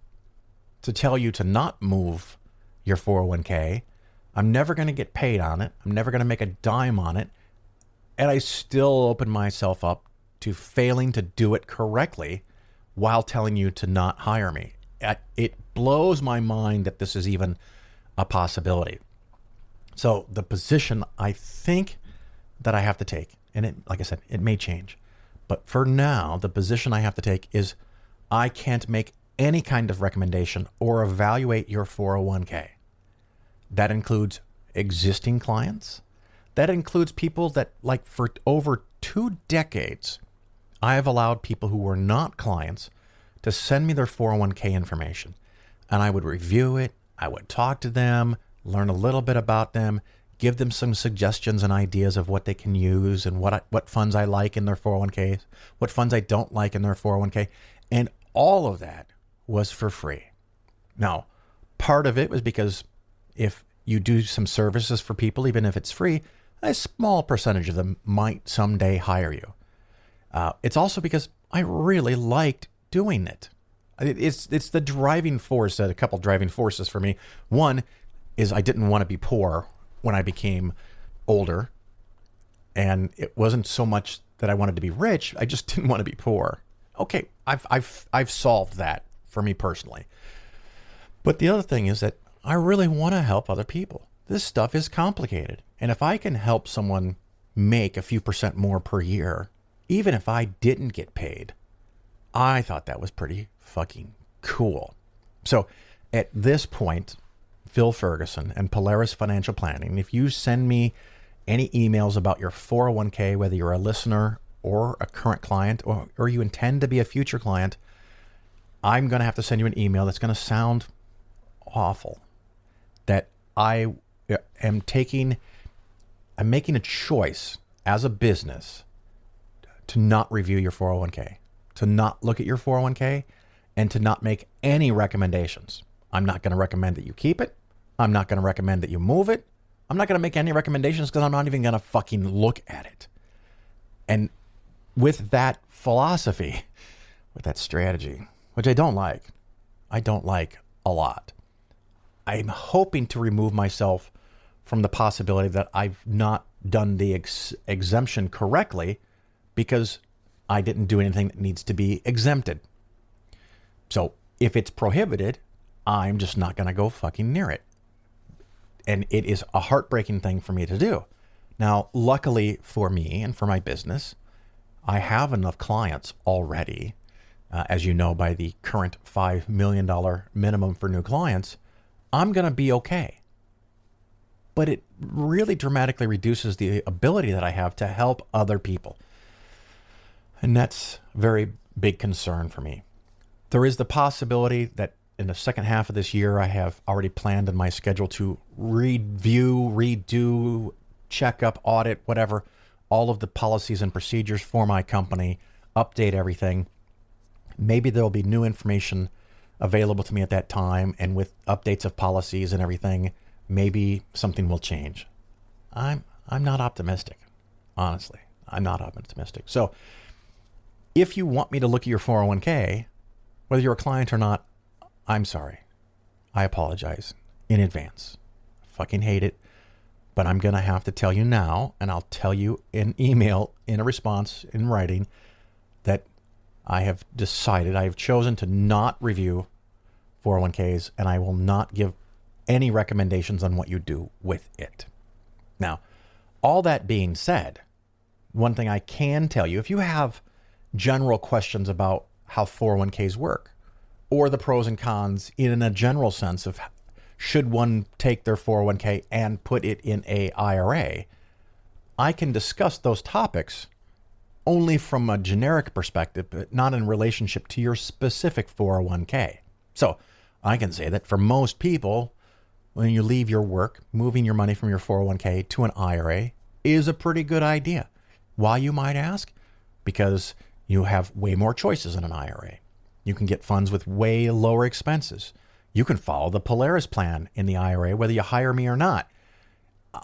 B: to tell you to not move your 401k. I'm never going to get paid on it. I'm never going to make a dime on it. And I still open myself up to failing to do it correctly while telling you to not hire me. It blows my mind that this is even a possibility. So the position I think that I have to take, and it, like I said, it may change, but for now, the position I have to take is I can't make any kind of recommendation or evaluate your 401k. That includes existing clients. That includes people that, like, for over 2 decades, I have allowed people who were not clients to send me their 401k information. And I would review it. I would talk to them, learn a little bit about them, give them some suggestions and ideas of what they can use and what funds I like in their 401ks, what funds I don't like in their 401k. And all of that was for free. Now, part of it was because if you do some services for people, even if it's free, a small percentage of them might someday hire you. It's also because I really liked doing it. It's the driving force, a couple driving forces for me. One is I didn't want to be poor when I became older. And it wasn't so much that I wanted to be rich. I just didn't want to be poor. Okay, I've solved that for me personally. But the other thing is that I really want to help other people. This stuff is complicated. And if I can help someone make a few % more per year, even if I didn't get paid, I thought that was pretty fucking cool. So at this point, Phil Ferguson and Polaris Financial Planning, if you send me any emails about your 401k, whether you're a listener or a current client or you intend to be a future client, I'm going to have to send you an email that's going to sound awful. That I'm making a choice as a business to not review your 401k, to not look at your 401k, and to not make any recommendations. I'm not going to recommend that you keep it. I'm not going to recommend that you move it. I'm not going to make any recommendations because I'm not even going to fucking look at it. And with that philosophy, with that strategy, which I don't like a lot, I'm hoping to remove myself from the possibility that I've not done the exemption correctly because I didn't do anything that needs to be exempted. So if it's prohibited, I'm just not going to go fucking near it. And it is a heartbreaking thing for me to do. Now, luckily for me and for my business, I have enough clients already, as you know, by the current $5 million minimum for new clients. I'm going to be okay. But it really dramatically reduces the ability that I have to help other people. And that's a very big concern for me. There is the possibility that in the second half of this year, I have already planned in my schedule to review, redo, check up, audit, whatever, all of the policies and procedures for my company, update everything. Maybe there'll be new information available to me at that time, and with updates of policies and everything, maybe something will change. I'm not optimistic, honestly. I'm not optimistic. So if you want me to look at your 401k, whether you're a client or not, I'm sorry. I apologize in advance. I fucking hate it, but I'm going to have to tell you now, and I'll tell you in email, in a response, in writing, that I have decided, I have chosen to not review 401ks, and I will not give any recommendations on what you do with it. Now, all that being said, one thing I can tell you, if you have general questions about how 401ks work, or the pros and cons in a general sense of should one take their 401k and put it in a IRA, I can discuss those topics only from a generic perspective, but not in relationship to your specific 401k. So I can say that for most people, when you leave your work, moving your money from your 401k to an IRA is a pretty good idea. Why, you might ask? Because you have way more choices in an IRA. You can get funds with way lower expenses. You can follow the Polaris plan in the IRA, whether you hire me or not.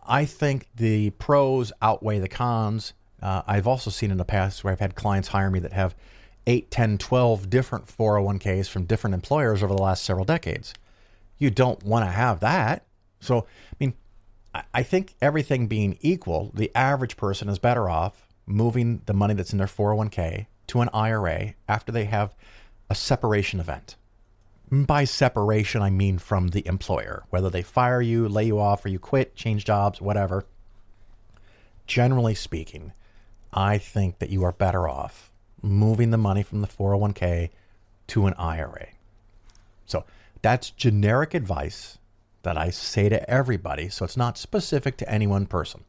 B: I think the pros outweigh the cons. I've also seen in the past where I've had clients hire me that have 8, 10, 12 different 401ks from different employers over the last several decades. You don't want to have that. So, I think everything being equal, the average person is better off moving the money that's in their 401k to an IRA after they have a separation event. By separation, I mean from the employer, whether they fire you, lay you off, or you quit, change jobs, whatever. Generally speaking, I think that you are better off moving the money from the 401k to an IRA. So that's generic advice that I say to everybody. So it's not specific to any one person.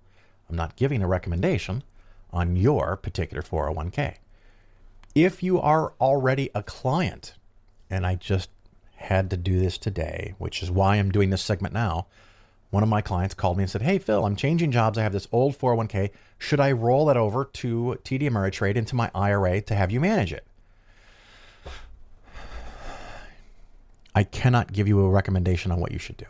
B: I'm not giving a recommendation on your particular 401k. If you are already a client, and I just had to do this today, which is why I'm doing this segment now. One of my clients called me and said, "Hey, Phil, I'm changing jobs. I have this old 401k. Should I roll that over to TD Ameritrade into my IRA to have you manage it?" I cannot give you a recommendation on what you should do.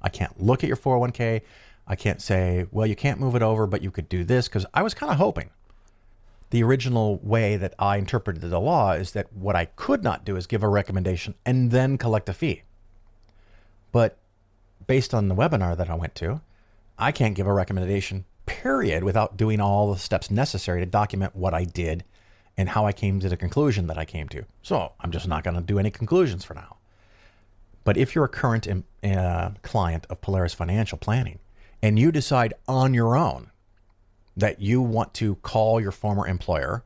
B: I can't look at your 401k. I can't say, well, you can't move it over, but you could do this, because I was kind of hoping. The original way that I interpreted the law is that what I could not do is give a recommendation and then collect a fee. But based on the webinar that I went to, I can't give a recommendation, period, without doing all the steps necessary to document what I did and how I came to the conclusion that I came to. So I'm just not going to do any conclusions for now. But if you're a current client of Polaris Financial Planning and you decide on your own that you want to call your former employer,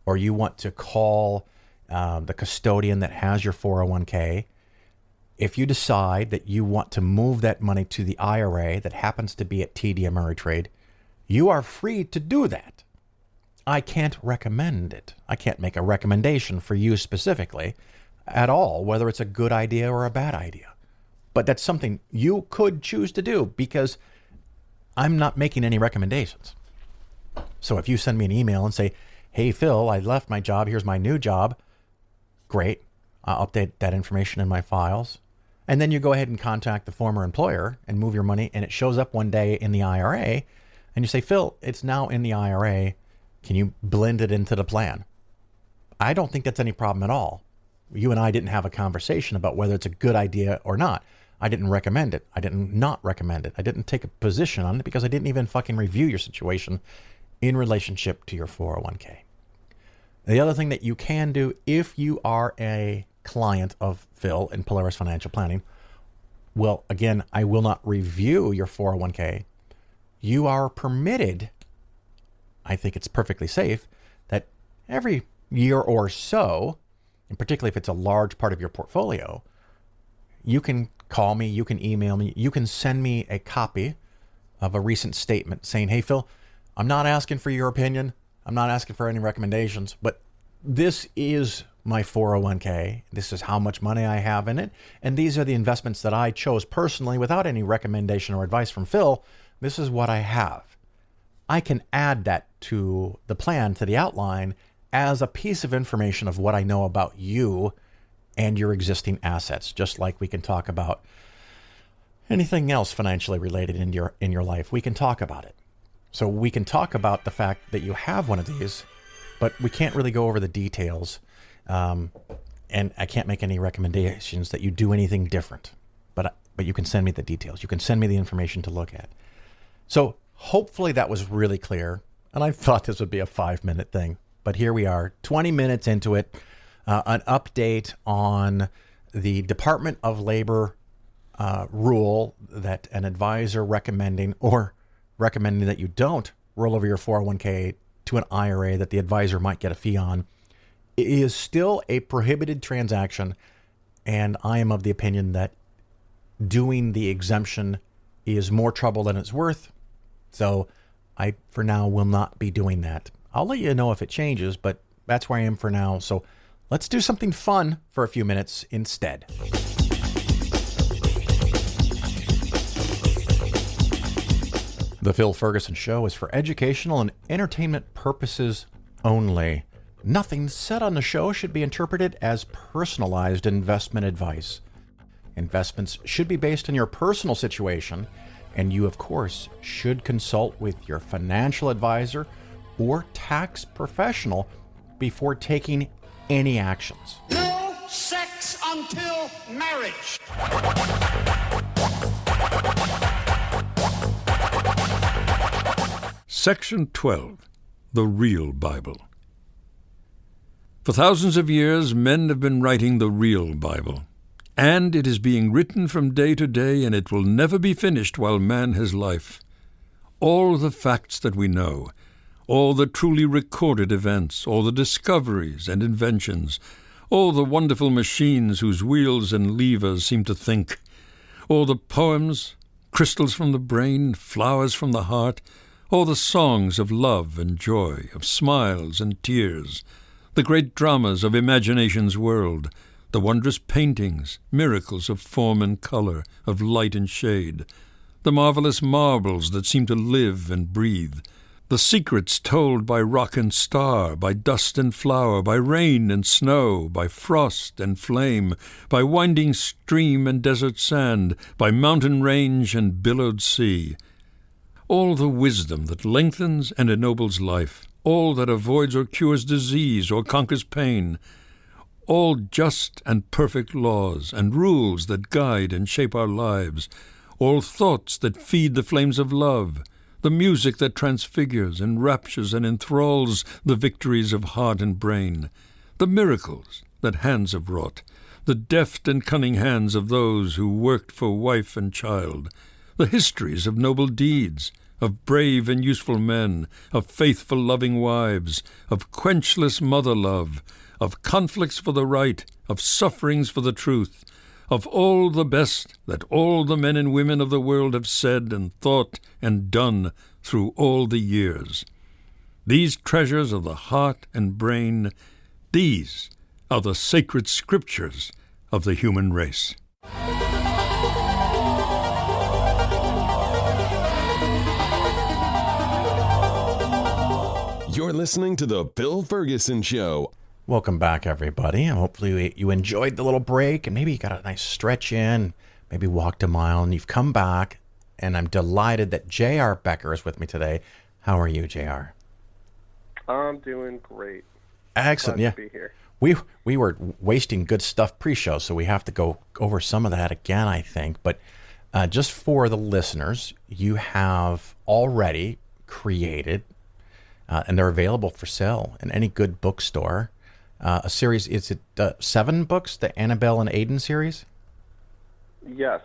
B: or you want to call the custodian that has your 401k, if you decide that you want to move that money to the IRA that happens to be at TD Ameritrade, you are free to do that. I can't recommend it. I can't make a recommendation for you specifically at all, whether it's a good idea or a bad idea. But that's something you could choose to do, because I'm not making any recommendations. So if you send me an email and say, "Hey, Phil, I left my job. Here's my new job." Great. I'll update that information in my files. And then you go ahead and contact the former employer and move your money, and it shows up one day in the IRA, and you say, "Phil, it's now in the IRA. Can you blend it into the plan?" I don't think that's any problem at all. You and I didn't have a conversation about whether it's a good idea or not. I didn't recommend it. I didn't not recommend it. I didn't take a position on it because I didn't even fucking review your situation in relationship to your 401k. The other thing that you can do if you are a client of Phil in Polaris Financial Planning, well, again, I will not review your 401k. You are permitted, I think it's perfectly safe, that every year or so, and particularly if it's a large part of your portfolio, you can call me, you can email me, you can send me a copy of a recent statement saying, "Hey, Phil, I'm not asking for your opinion. I'm not asking for any recommendations, but this is my 401k. This is how much money I have in it. And these are the investments that I chose personally without any recommendation or advice from Phil. This is what I have." I can add that to the plan, to the outline, as a piece of information of what I know about you and your existing assets, just like we can talk about anything else financially related in your life. We can talk about it. So we can talk about the fact that you have one of these, but we can't really go over the details. And I can't make any recommendations that you do anything different. But you can send me the details. You can send me the information to look at. So hopefully that was really clear. And I thought this would be a 5-minute thing. But here we are, 20 minutes into it. An update on the Department of Labor rule that an advisor recommending that you don't roll over your 401k to an IRA that the advisor might get a fee on is still a prohibited transaction. And I am of the opinion that doing the exemption is more trouble than it's worth. So I, for now, will not be doing that. I'll let you know if it changes, but that's where I am for now. So let's do something fun for a few minutes instead. The Phil Ferguson Show is for educational and entertainment purposes only. Nothing said on the show should be interpreted as personalized investment advice. Investments should be based on your personal situation, and you, of course, should consult with your financial advisor or tax professional before taking any actions.
D: No sex until marriage.
C: Section 12. The Real Bible. For thousands of years, men have been writing the real Bible, and it is being written from day to day, and it will never be finished while man has life. All the facts that we know, all the truly recorded events, all the discoveries and inventions, all the wonderful machines whose wheels and levers seem to think, all the poems, crystals from the brain, flowers from the heart, all the songs of love and joy, of smiles and tears, the great dramas of imagination's world, the wondrous paintings, miracles of form and color, of light and shade, the marvelous marbles that seem to live and breathe, the secrets told by rock and star, by dust and flower, by rain and snow, by frost and flame, by winding stream and desert sand, by mountain range and billowed sea. All the wisdom that lengthens and ennobles life, all that avoids or cures disease or conquers pain, all just and perfect laws and rules that guide and shape our lives, all thoughts that feed the flames of love, the music that transfigures, enraptures, and enthralls the victories of heart and brain, the miracles that hands have wrought, the deft and cunning hands of those who worked for wife and child, the histories of noble deeds, of brave and useful men, of faithful loving wives, of quenchless mother love, of conflicts for the right, of sufferings for the truth, of all the best that all the men and women of the world have said and thought and done through all the years. These treasures of the heart and brain, these are the sacred scriptures of the human race.
A: You're listening to The Bill Ferguson Show.
B: Welcome back, everybody. And hopefully you enjoyed the little break and maybe you got a nice stretch in, maybe walked a mile and you've come back. And I'm delighted that JR Becker is with me today. How are you, JR?
E: I'm doing great.
B: Excellent.
E: Glad to be here.
B: We were wasting good stuff pre-show, so we have to go over some of that again, I think. But just for the listeners, you have already created, and they're available for sale in any good bookstore, a series. Is it 7 books, the Annabelle and Aiden series?
E: Yes.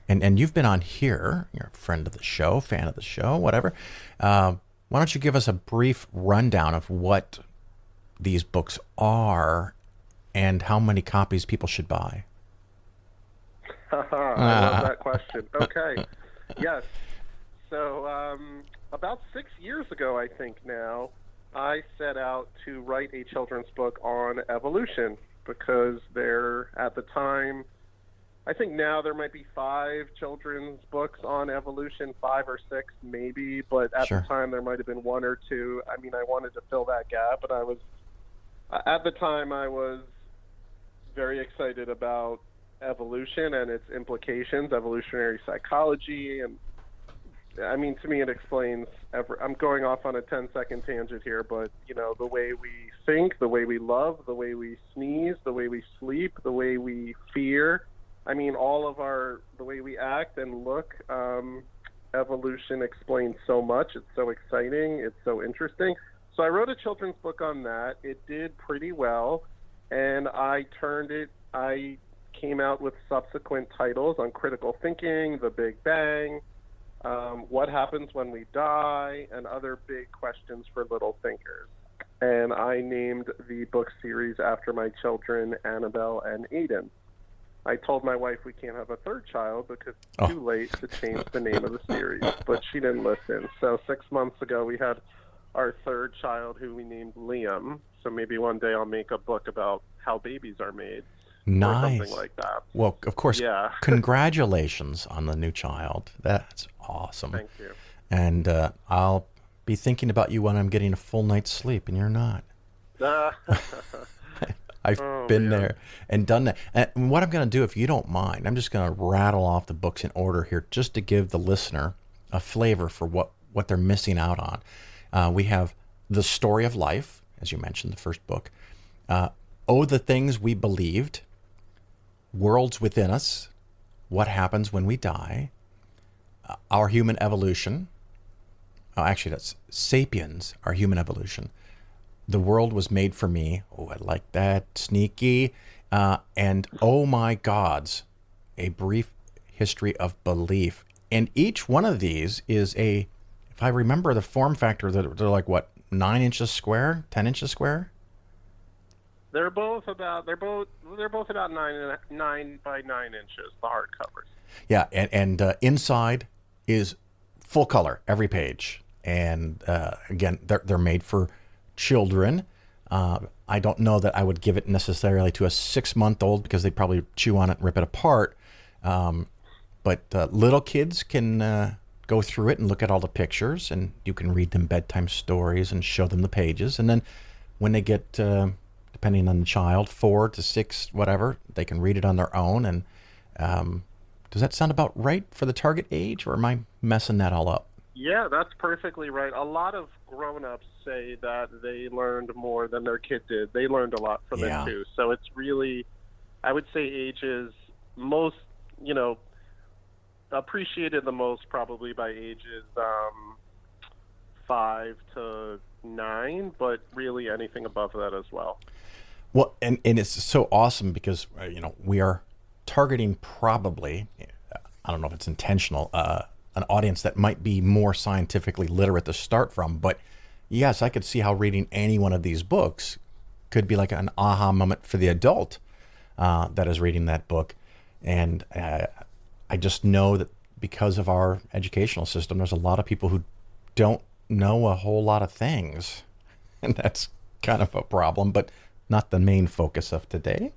B: And you've been on here. You're a friend of the show, fan of the show, whatever. Why don't you give us a brief rundown of what these books are and how many copies people should buy?
E: I love that question. Okay. Yes. So about 6 years ago, I think now, I set out to write a children's book on evolution because there, at the time, I think now there might be 5 children's books on evolution, 5 or 6 maybe, but at
B: Sure.
E: the time there might have been 1 or 2. I mean, I wanted to fill that gap, but at the time I was very excited about evolution and its implications, evolutionary psychology, and I mean, to me it explains I'm going off on a 10-second tangent here, but the way we think, the way we love, the way we sneeze, the way we sleep, the way we fear, I mean, the way we act and look, evolution explains so much. It's so exciting. It's so interesting. So I wrote a children's book on that. It did pretty well, and I came out with subsequent titles on critical thinking, the Big Bang, what happens when we die, and other big questions for little thinkers. And I named the book series after my children, Annabelle and Aiden. I told my wife we can't have a third child because it's too late to change the name of the series, but she didn't listen. So 6 months ago, we had our third child, who we named Liam. So maybe one day I'll make a book about how babies are made.
B: Nice.
E: Or something like that.
B: Well, of course,
E: Yeah.
B: congratulations on the new child. That's awesome.
E: Thank you.
B: And I'll be thinking about you when I'm getting a full night's sleep, and you're not. I've been there and done that. And what I'm going to do, if you don't mind, I'm just going to rattle off the books in order here just to give the listener a flavor for what they're missing out on. We have The Story of Life, as you mentioned, the first book. Oh, the Things We Believed, Worlds Within Us, What Happens When We Die, Our Human Evolution. Oh, actually, that's Sapiens, Our Human Evolution. The World Was Made for Me. Oh, I like that. Sneaky. And Oh My Gods, A Brief History of Belief. And each one of these is if I remember the form factor, they're like, what, 9 inches square, 10 inches square?
E: They're both about 9 by 9 inches, the hardcovers.
B: Yeah, and inside is full color, every page. And again, they're made for children. I don't know that I would give it necessarily to a 6-month-old because they'd probably chew on it and rip it apart. But little kids can go through it and look at all the pictures, and you can read them bedtime stories and show them the pages. And then when they get, depending on the child, 4 to 6, whatever, they can read it on their own. And does that sound about right for the target age, or am I messing that all up?
E: Yeah, that's perfectly right. A lot of grown-ups say that they learned more than their kid did. They learned a lot from it too. So it's really, I would say, ages most, appreciated the most probably by ages 5 to 9, but really anything above that as well.
B: Well, and it's so awesome because we are targeting probably, I don't know if it's intentional, an audience that might be more scientifically literate to start from. But yes, I could see how reading any one of these books could be like an aha moment for the adult that is reading that book. And I just know that because of our educational system, there's a lot of people who don't know a whole lot of things. And that's kind of a problem, but not the main focus of today.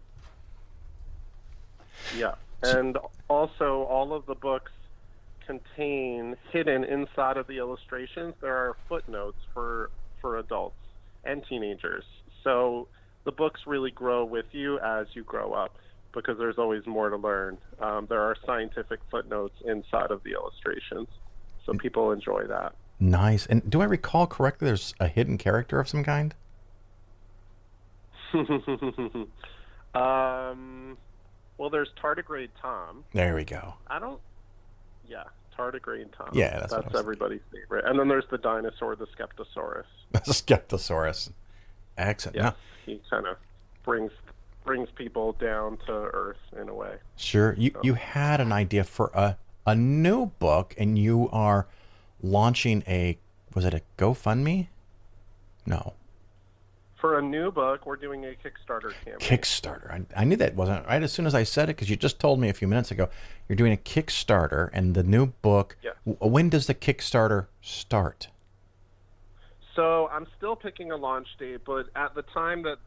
E: Yeah. And also all of the books contain, hidden inside of the illustrations, there are footnotes for adults and teenagers. So the books really grow with you as you grow up because there's always more to learn. There are scientific footnotes inside of the illustrations, so people enjoy that.
B: Nice. And do I recall correctly there's a hidden character of some kind?
E: Well, there's Tardigrade Tom.
B: There we go.
E: Tardigrade Tom.
B: Yeah, that's
E: everybody's favorite. And then there's the dinosaur, the Skeptosaurus.
B: The Skeptosaurus. Excellent.
E: Yeah,
B: Now,
E: he kind of brings people down to earth in a way.
B: Sure. You had an idea for a new book, and you are launching was it a GoFundMe? No.
E: For a new book, we're doing a Kickstarter campaign.
B: Kickstarter. I knew that wasn't right as soon as I said it because you just told me a few minutes ago you're doing a Kickstarter, and the new book.
E: Yeah.
B: When does the Kickstarter start?
E: So I'm still picking a launch date, but at the time that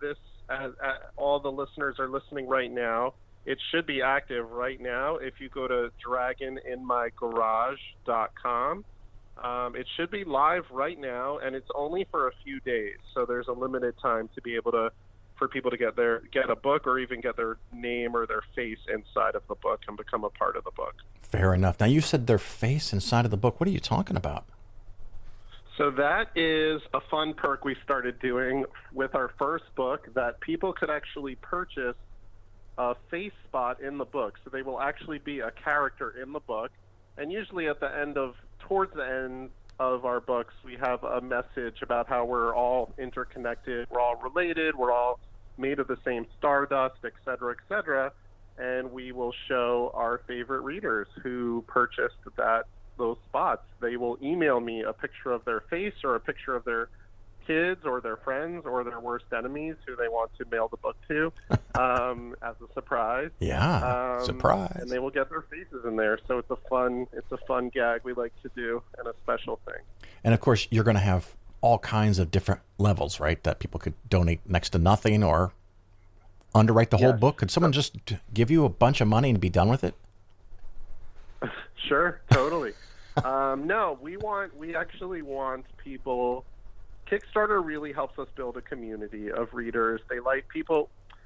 E: all the listeners are listening right now, it should be active right now. If you go to dragoninmygarage.com, it should be live right now, and it's only for a few days. So there's a limited time to be able to, for people to get a book or even get their name or their face inside of the book and become a part of the book.
B: Fair enough. Now you said their face inside of the book. What are you talking about?
E: So that is a fun perk we started doing with our first book, that people could actually purchase a face spot in the book. So they will actually be a character in the book. And usually towards the end of our books, we have a message about how we're all interconnected, we're all related, we're all made of the same stardust, et cetera, and we will show our favorite readers who purchased those spots. They will email me a picture of their face or a picture of their kids or their friends or their worst enemies who they want to mail the book to as a surprise.
B: Yeah, surprise.
E: And they will get their faces in there. So it's a fun gag we like to do and a special thing.
B: And of course, you're going to have all kinds of different levels, right? That people could donate next to nothing or underwrite the whole book. Could someone just give you a bunch of money and be done with it?
E: Sure, totally. No, we actually want people. Kickstarter really helps us build a community of readers.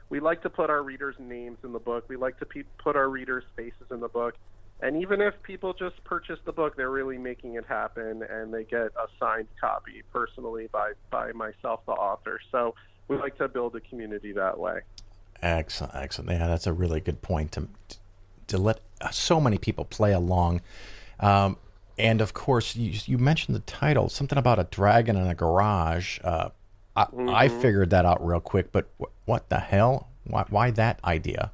E: We like to put our readers' names in the book. We like to put our readers' faces in the book. And even if people just purchase the book, they're really making it happen, and they get a signed copy personally by myself, the author. So we like to build a community that way.
B: Excellent, excellent. Yeah, that's a really good point to let so many people play along. And of course, you mentioned the title, something about a dragon in a garage. I figured that out real quick, but what the hell? Why that idea?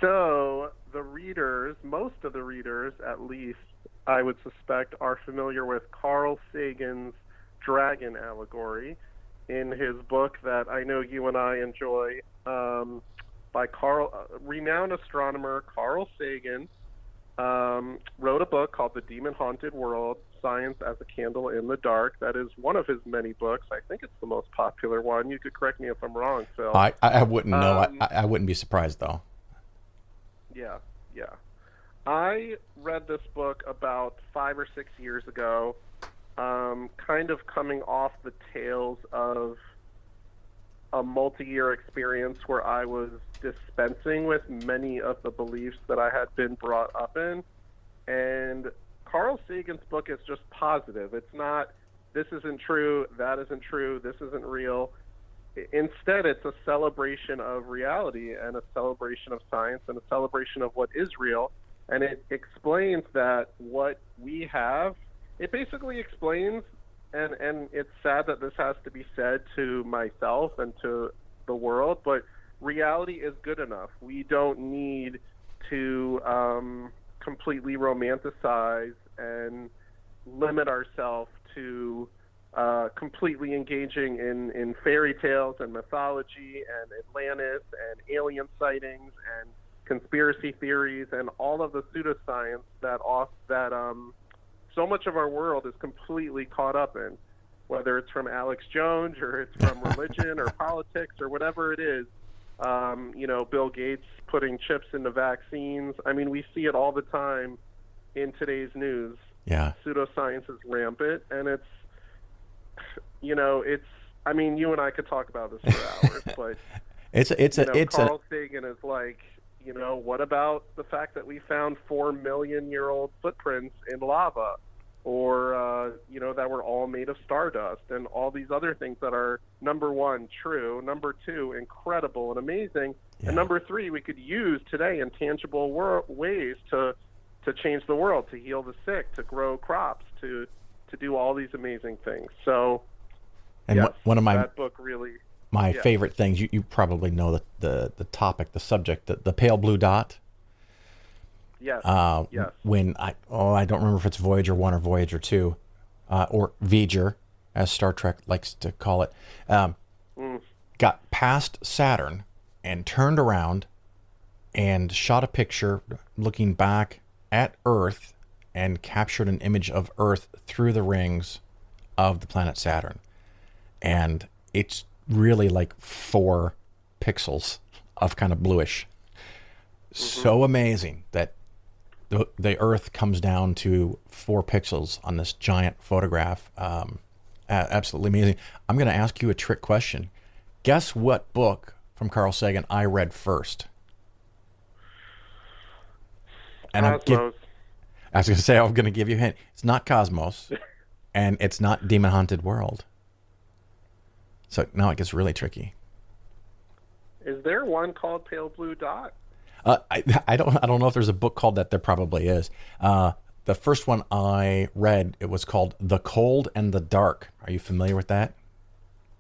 E: So the readers, most of the readers at least, I would suspect, are familiar with Carl Sagan's dragon allegory in his book that I know you and I enjoy, by renowned astronomer Carl Sagan. Wrote a book called The Demon Haunted World, Science as a Candle in the Dark. That is one of his many books. I think it's the most popular one. You could correct me if I'm wrong, Phil.
B: I wouldn't know. I wouldn't be surprised, though.
E: Yeah. I read this book about 5 or 6 years ago, kind of coming off the tails of a multi-year experience where I was dispensing with many of the beliefs that I had been brought up in. And Carl Sagan's book is just positive. It's not, this isn't true, that isn't true, this isn't real. Instead, it's a celebration of reality and a celebration of science and a celebration of what is real. And it explains that what we have, it basically explains, and it's sad that this has to be said to myself and to the world, but reality is good enough. We don't need to completely romanticize and limit ourselves to completely engaging in fairy tales and mythology and Atlantis and alien sightings and conspiracy theories and all of the pseudoscience that so much of our world is completely caught up in, whether it's from Alex Jones or it's from religion or politics or whatever it is. Bill Gates putting chips into vaccines. I mean, we see it all the time in today's news.
B: Yeah.
E: Pseudoscience is rampant, and I mean, you and I could talk about this for hours, but Carl Sagan is like, what about the fact that we found 4 million-year-old footprints in lava, or that we're all made of stardust, and all these other things that are, number one, true, number two, incredible and amazing, and number three, we could use today in tangible ways to change the world, to heal the sick, to grow crops, to do all these amazing things. So,
B: and
E: yes,
B: one of
E: that book really.
B: My favorite things, you probably know the topic, the subject, the pale blue dot.
E: Yes. Yes.
B: When I don't remember if it's Voyager 1 or Voyager 2, or Voyager, as Star Trek likes to call it, got past Saturn and turned around and shot a picture looking back at Earth and captured an image of Earth through the rings of the planet Saturn. And it's really like 4 pixels of kind of bluish. So amazing that the Earth comes down to 4 pixels on this giant photograph. Absolutely amazing. I'm going to ask you a trick question. Guess what book from Carl Sagan I read first? And I was going to say, I'm going to give you a hint. It's not Cosmos, and it's not Demon Haunted World. So now it gets really tricky.
E: Is there one called Pale Blue Dot?
B: I don't know if there's a book called that. There probably is. The first one I read, it was called The Cold and the Dark. Are you familiar with that?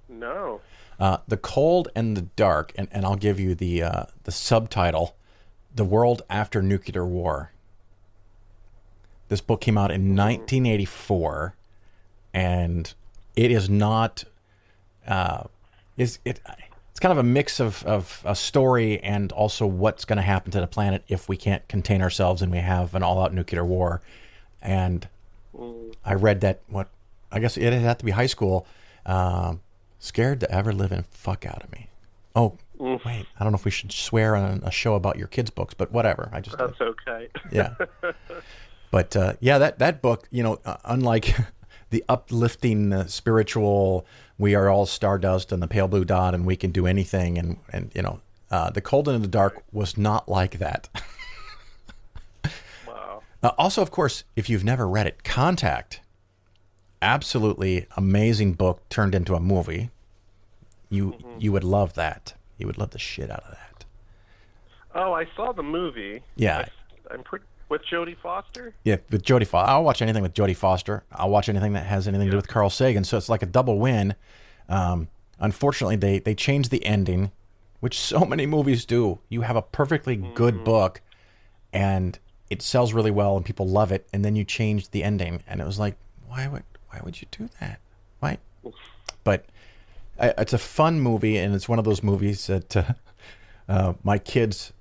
E: No.
B: The Cold and the Dark, and I'll give you the subtitle, The World After Nuclear War. This book came out in 1984, and it is not... It's kind of a mix of a story and also what's going to happen to the planet if we can't contain ourselves and we have an all-out nuclear war. And I read that, I guess it had to be high school, scared to ever live in fuck out of me. Oh, wait, I don't know if we should swear on a show about your kids' books, but whatever.
E: That's okay.
B: Yeah. But yeah, that book, unlike the uplifting spiritual, we are all stardust and the pale blue dot and we can do anything, and The Cold and the Dark was not like that.
E: Wow.
B: Also, of course, if you've never read it, Contact, absolutely amazing book turned into a movie. You would love that. You would love the shit out of that.
E: Oh, I saw the movie.
B: Yeah.
E: I'm pretty with Jodie Foster.
B: Yeah, with Jodie Foster. I'll watch anything with Jodie Foster. I'll watch anything that has anything to do with Carl Sagan. So it's like a double win. Unfortunately, they changed the ending, which so many movies do. You have a perfectly good book, and it sells really well, and people love it, and then you change the ending, and it was like, why would you do that? Why? But it's a fun movie, and it's one of those movies that my kids,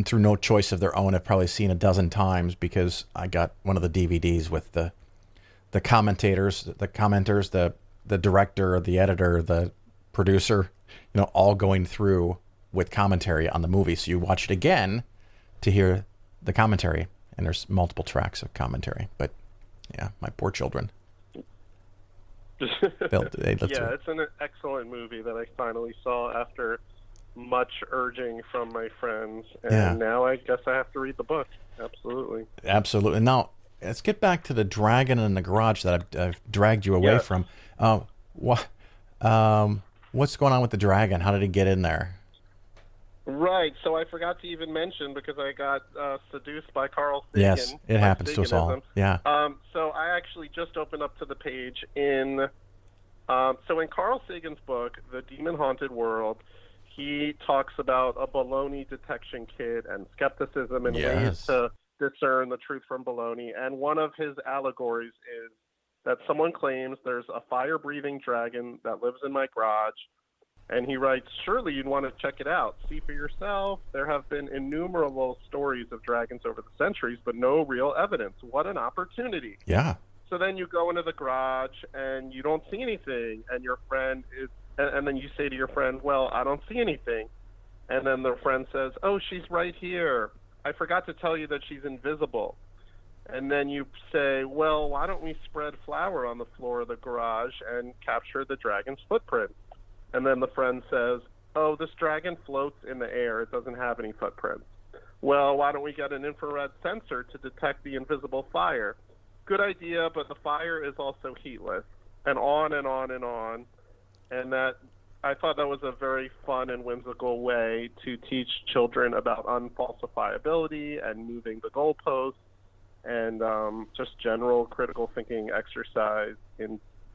B: through no choice of their own, have probably seen a dozen times, because I got one of the DVDs with the commentators, the commenters, the director, the editor, the producer, all going through with commentary on the movie. So you watch it again to hear the commentary, and there's multiple tracks of commentary. But yeah, my poor children.
E: It's an excellent movie that I finally saw after much urging from my friends, and now I guess I have to read the book. Absolutely.
B: Now let's get back to the dragon in the garage that I've dragged you away from. What's going on with the dragon? How did he get in there?
E: Right. So I forgot to even mention, because I got seduced by Carl Sagan.
B: Yes, it happens to us all. Yeah.
E: So I actually just opened up to the page in Carl Sagan's book, The Demon Haunted World, he talks about a baloney detection kit and skepticism and ways to discern the truth from baloney. And one of his allegories is that someone claims there's a fire-breathing dragon that lives in my garage. And he writes, surely you'd want to check it out. See for yourself. There have been innumerable stories of dragons over the centuries, but no real evidence. What an opportunity.
B: Yeah.
E: So then you go into the garage and you don't see anything. And your friend is, and then you say to your friend, well, I don't see anything. And then the friend says, oh, she's right here. I forgot to tell you that she's invisible. And then you say, well, why don't we spread flour on the floor of the garage and capture the dragon's footprint? And then the friend says, oh, this dragon floats in the air. It doesn't have any footprints. Well, why don't we get an infrared sensor to detect the invisible fire? Good idea, but the fire is also heatless. And on and on and on. And that, I thought that was a very fun and whimsical way to teach children about unfalsifiability and moving the goalposts, and just general critical thinking exercise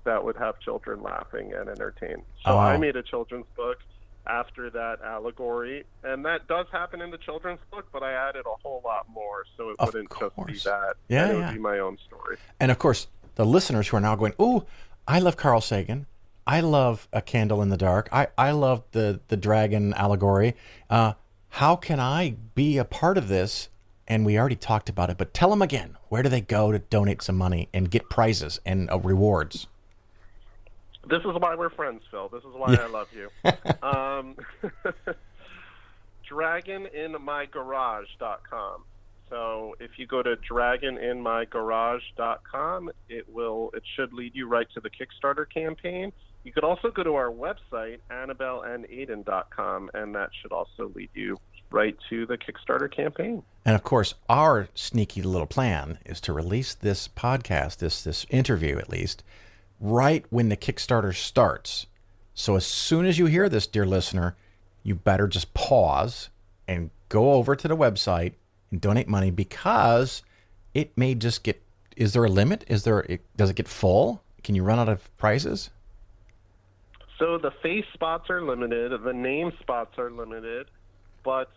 E: that would have children laughing and entertained. So I made a children's book after that allegory, and that does happen in the children's book, but I added a whole lot more, so it wouldn't just be that. It would be my own story.
B: And of course, the listeners who are now going, ooh, I love Carl Sagan. I love A Candle in the Dark. I love the dragon allegory. How can I be a part of this? And we already talked about it, but tell them again, where do they go to donate some money and get prizes and rewards?
E: This is why we're friends, Phil. This is why I love you. DragonInMyGarage.com. So if you go to DragonInMyGarage.com, it should lead you right to the Kickstarter campaign. You could also go to our website, AnnabelleandAiden.com, and that should also lead you right to the Kickstarter campaign.
B: And of course, our sneaky little plan is to release this podcast, this interview at least, right when the Kickstarter starts. So as soon as you hear this, dear listener, you better just pause and go over to the website and donate money, because it may just get, is there a limit? Does it get full? Can you run out of prizes?
E: So the face spots are limited, the name spots are limited, but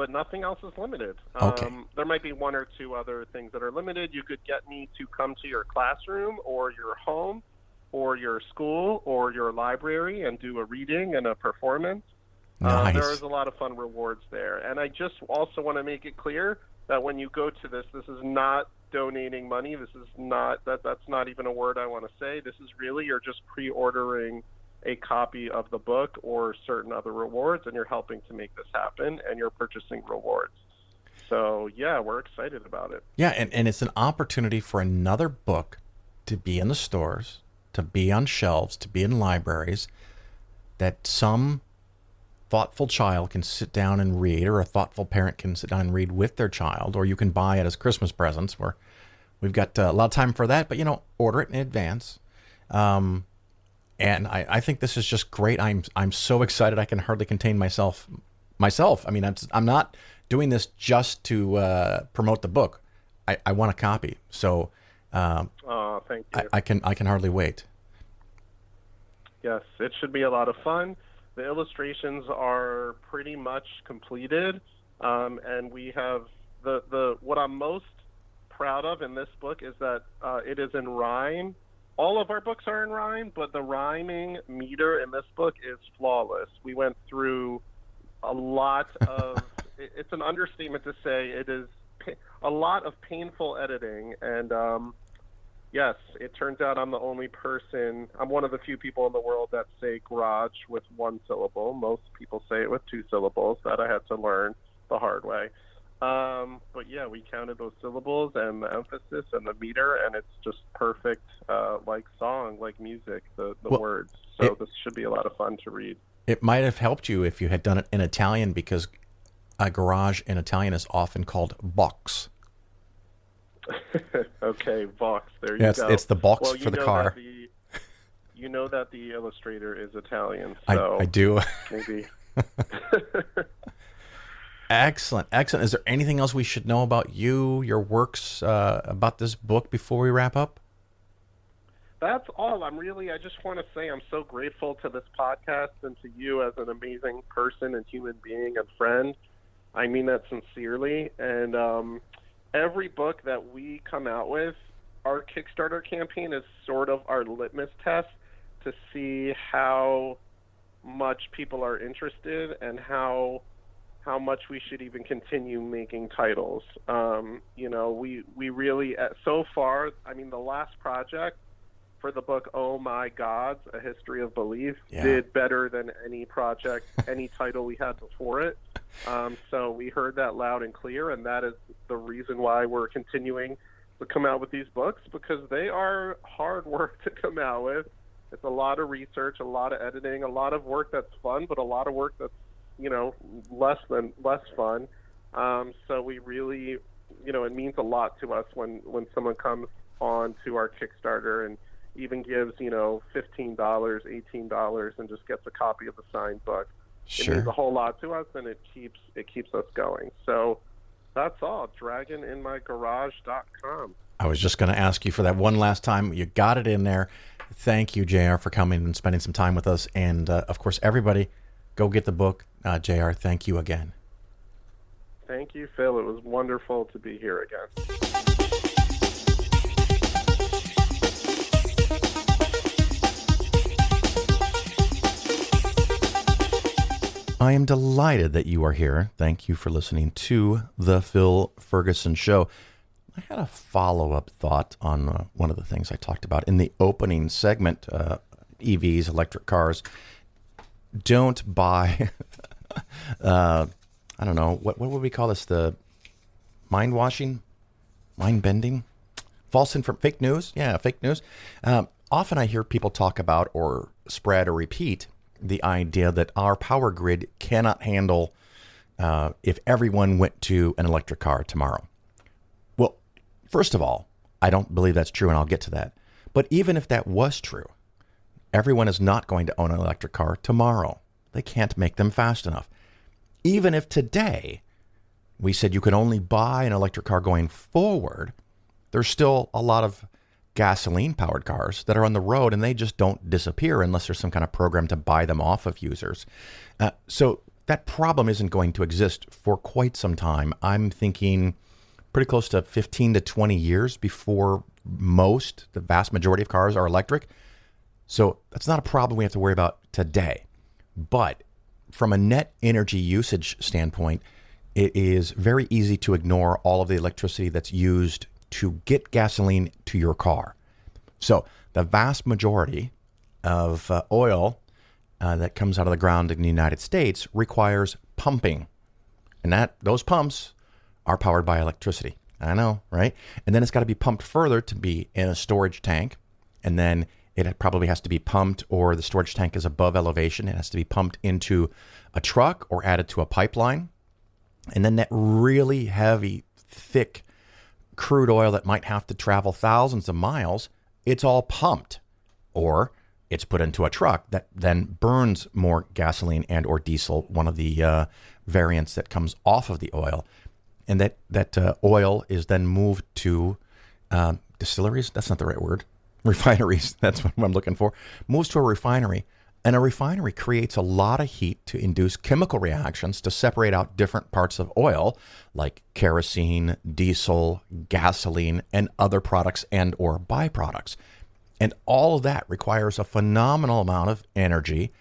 E: nothing else is limited.
B: Okay.
E: There might be one or two other things that are limited. You could get me to come to your classroom or your home or your school or your library and do a reading and a performance.
B: Nice.
E: There is a lot of fun rewards there. And I just also want to make it clear that when you go to this is not donating money. This is not, that's not even a word I want to say. This is really, you're just pre-ordering a copy of the book or certain other rewards, and you're helping to make this happen, and you're purchasing rewards. So, yeah, we're excited about it.
B: Yeah, and it's an opportunity for another book to be in the stores, to be on shelves, to be in libraries, that some thoughtful child can sit down and read, or a thoughtful parent can sit down and read with their child, or you can buy it as Christmas presents, where we've got a lot of time for that, but, order it in advance. And I think this is just great. I'm so excited I can hardly contain myself. I mean, I'm not doing this just to promote the book. I want a copy. So
E: thank you.
B: I can hardly wait.
E: Yes, it should be a lot of fun. The illustrations are pretty much completed, and we have the what I'm most proud of in this book is that it is in rhyme. All of our books are in rhyme, but the rhyming meter in this book is flawless. We went through a lot of it's an understatement to say it is a lot of painful editing, and yes, it turns out I'm one of the few people in the world that say garage with one syllable. Most people say it with two syllables. That I had to learn the hard way. But yeah, we counted those syllables and the emphasis and the meter, and it's just perfect, like song, like music, the words. So this should be a lot of fun to read.
B: It might have helped you if you had done it in Italian, because a garage in Italian is often called box.
E: Okay, box. There you go.
B: It's the box for the car.
E: You know that the illustrator is Italian, so
B: I do.
E: Maybe.
B: Excellent. Is there anything else we should know about you, your works, about this book before we wrap up?
E: That's all. I just want to say I'm so grateful to this podcast and to you as an amazing person and human being and friend. I mean that sincerely. And every book that we come out with, our Kickstarter campaign is sort of our litmus test to see how much people are interested and how much we should even continue making titles. We really, so far, I mean, the last project for the book, Oh My Gods, A History of Belief, did better than any project, any title we had before it. So we heard that loud and clear, and that is the reason why we're continuing to come out with these books, because they are hard work to come out with. It's a lot of research, a lot of editing, a lot of work that's fun, but a lot of work that's less fun. So we really, it means a lot to us when someone comes on to our Kickstarter and even gives, $15, $18 and just gets a copy of the signed book. Sure. It means a whole lot to us, and it keeps us going. So that's all. DragonInMyGarage.com.
B: I was just going to ask you for that one last time. You got it in there. Thank you, JR, for coming and spending some time with us. And, of course, everybody, go get the book. JR, thank you again.
E: Thank you, Phil. It was wonderful to be here again.
B: I am delighted that you are here. Thank you for listening to The Phil Ferguson Show. I had a follow-up thought on one of the things I talked about in the opening segment, EVs, electric cars. Don't buy, I don't know, what would we call this? The mind-washing? Mind-bending? Fake news? Yeah, fake news. Often I hear people talk about or spread or repeat the idea that our power grid cannot handle if everyone went to an electric car tomorrow. Well, first of all, I don't believe that's true, and I'll get to that. But even if that was true, everyone is not going to own an electric car tomorrow. They can't make them fast enough. Even if today we said you could only buy an electric car going forward, there's still a lot of gasoline-powered cars that are on the road, and they just don't disappear unless there's some kind of program to buy them off of users. So that problem isn't going to exist for quite some time. I'm thinking pretty close to 15 to 20 years before the vast majority of cars are electric. So that's not a problem we have to worry about today. But from a net energy usage standpoint, it is very easy to ignore all of the electricity that's used to get gasoline to your car. So the vast majority of oil that comes out of the ground in the United States requires pumping. And those pumps are powered by electricity. I know, right? And then it's got to be pumped further to be in a storage tank. And then it probably has to be pumped, or the storage tank is above elevation. It has to be pumped into a truck or added to a pipeline. And then that really heavy, thick crude oil that might have to travel thousands of miles, it's all pumped. Or it's put into a truck that then burns more gasoline and or diesel, one of the variants that comes off of the oil. And that oil is then moved to distilleries. That's not the right word. Refineries. That's what I'm looking for. Moves to a refinery. And a refinery creates a lot of heat to induce chemical reactions to separate out different parts of oil, like kerosene, diesel, gasoline, and other products and or byproducts. And all of that requires a phenomenal amount of energy,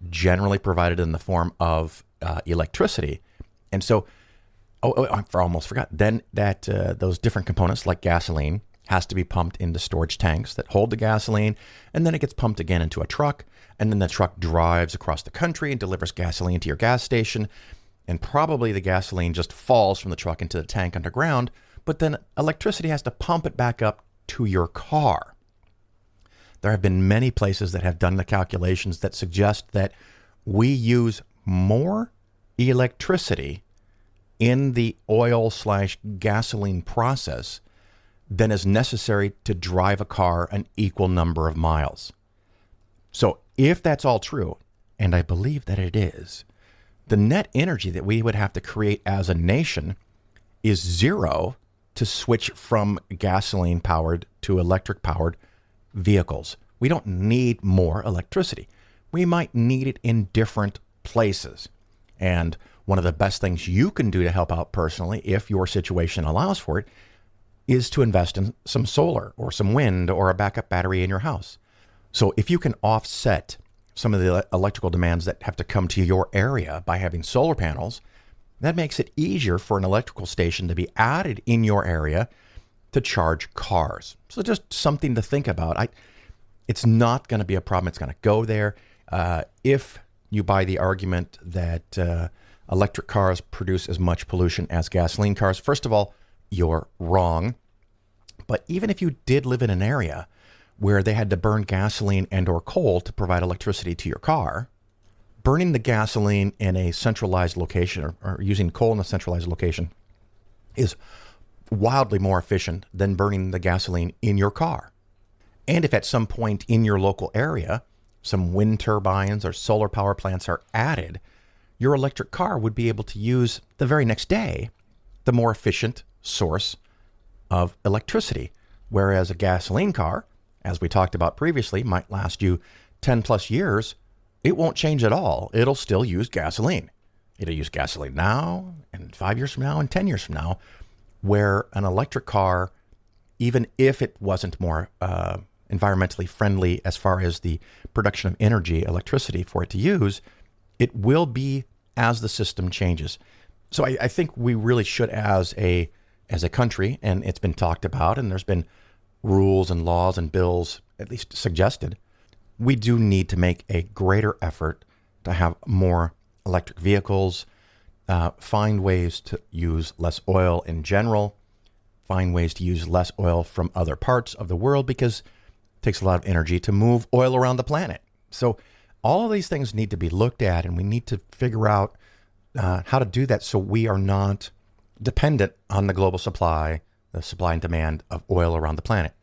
B: generally provided in the form of electricity. And so, I almost forgot. Then those different components, like gasoline, has to be pumped into storage tanks that hold the gasoline, and then it gets pumped again into a truck, and then the truck drives across the country and delivers gasoline to your gas station, and probably the gasoline just falls from the truck into the tank underground, but then electricity has to pump it back up to your car. There have been many places that have done the calculations that suggest that we use more electricity in the oil/gasoline process than is necessary to drive a car an equal number of miles. So if that's all true, and I believe that it is, the net energy that we would have to create as a nation is zero to switch from gasoline powered to electric powered vehicles. We don't need more electricity. We might need it in different places. And one of the best things you can do to help out personally, if your situation allows for it, is to invest in some solar or some wind or a backup battery in your house. So if you can offset some of the electrical demands that have to come to your area by having solar panels, that makes it easier for an electrical station to be added in your area to charge cars. So just something to think about. It's not going to be a problem. It's going to go there. If you buy the argument that electric cars produce as much pollution as gasoline cars, first of all, you're wrong. But even if you did live in an area where they had to burn gasoline and or coal to provide electricity to your car, burning the gasoline in a centralized location or using coal in a centralized location is wildly more efficient than burning the gasoline in your car. And if at some point in your local area, some wind turbines or solar power plants are added, your electric car would be able to use the very next day the more efficient source of electricity. Whereas a gasoline car, as we talked about previously, might last you 10 plus years. It won't change at all. It'll still use gasoline. It'll use gasoline now and 5 years from now and 10 years from now, where an electric car, even if it wasn't more environmentally friendly as far as the production of energy, electricity for it to use, it will be as the system changes. So I think we really should, as a country, and it's been talked about, and there's been rules and laws and bills at least suggested, we do need to make a greater effort to have more electric vehicles, find ways to use less oil in general, find ways to use less oil from other parts of the world, because it takes a lot of energy to move oil around the planet. So all of these things need to be looked at, and we need to figure out how to do that so we are not dependent on the global supply, the supply and demand of oil around the planet.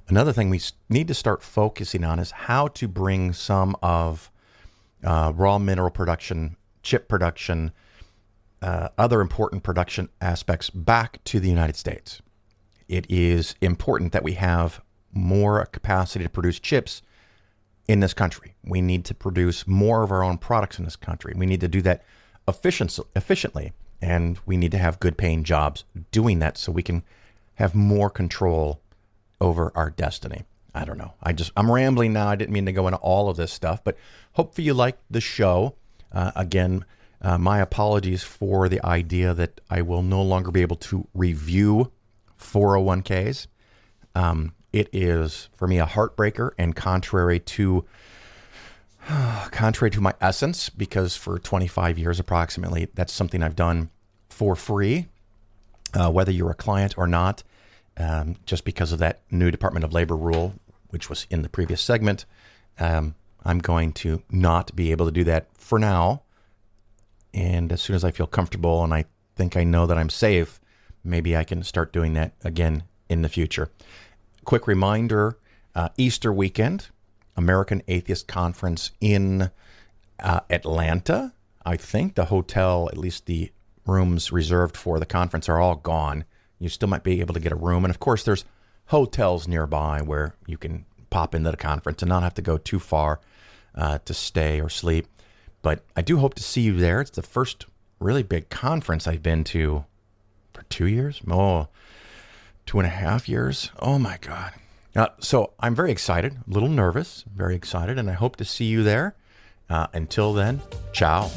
B: Another thing we need to start focusing on is how to bring some of raw mineral production, chip production, other important production aspects back to the United States. It is important that we have more capacity to produce chips in this country. We need to produce more of our own products in this country. We need to do that efficiently, and we need to have good paying jobs doing that so we can have more control over our destiny. I don't know. I'm rambling now. I didn't mean to go into all of this stuff, but hopefully you liked the show. Again, my apologies for the idea that I will no longer be able to review 401ks. It is, for me, a heartbreaker and contrary to my essence, because for 25 years approximately, that's something I've done for free. whether you're a client or not, just because of that new Department of Labor rule, which was in the previous segment. I'm going to not be able to do that for now. And as soon as I feel comfortable and I think I know that I'm safe, maybe I can start doing that again in the future. Quick reminder, Easter weekend, American Atheist Conference in Atlanta. I think the hotel, at least the rooms reserved for the conference, are all gone. You still might be able to get a room. And of course, there's hotels nearby where you can pop into the conference and not have to go too far to stay or sleep. But I do hope to see you there. It's the first really big conference I've been to for 2 years. 2.5 years. Oh my God. So I'm very excited, a little nervous, very excited, and I hope to see you there. Until then, ciao.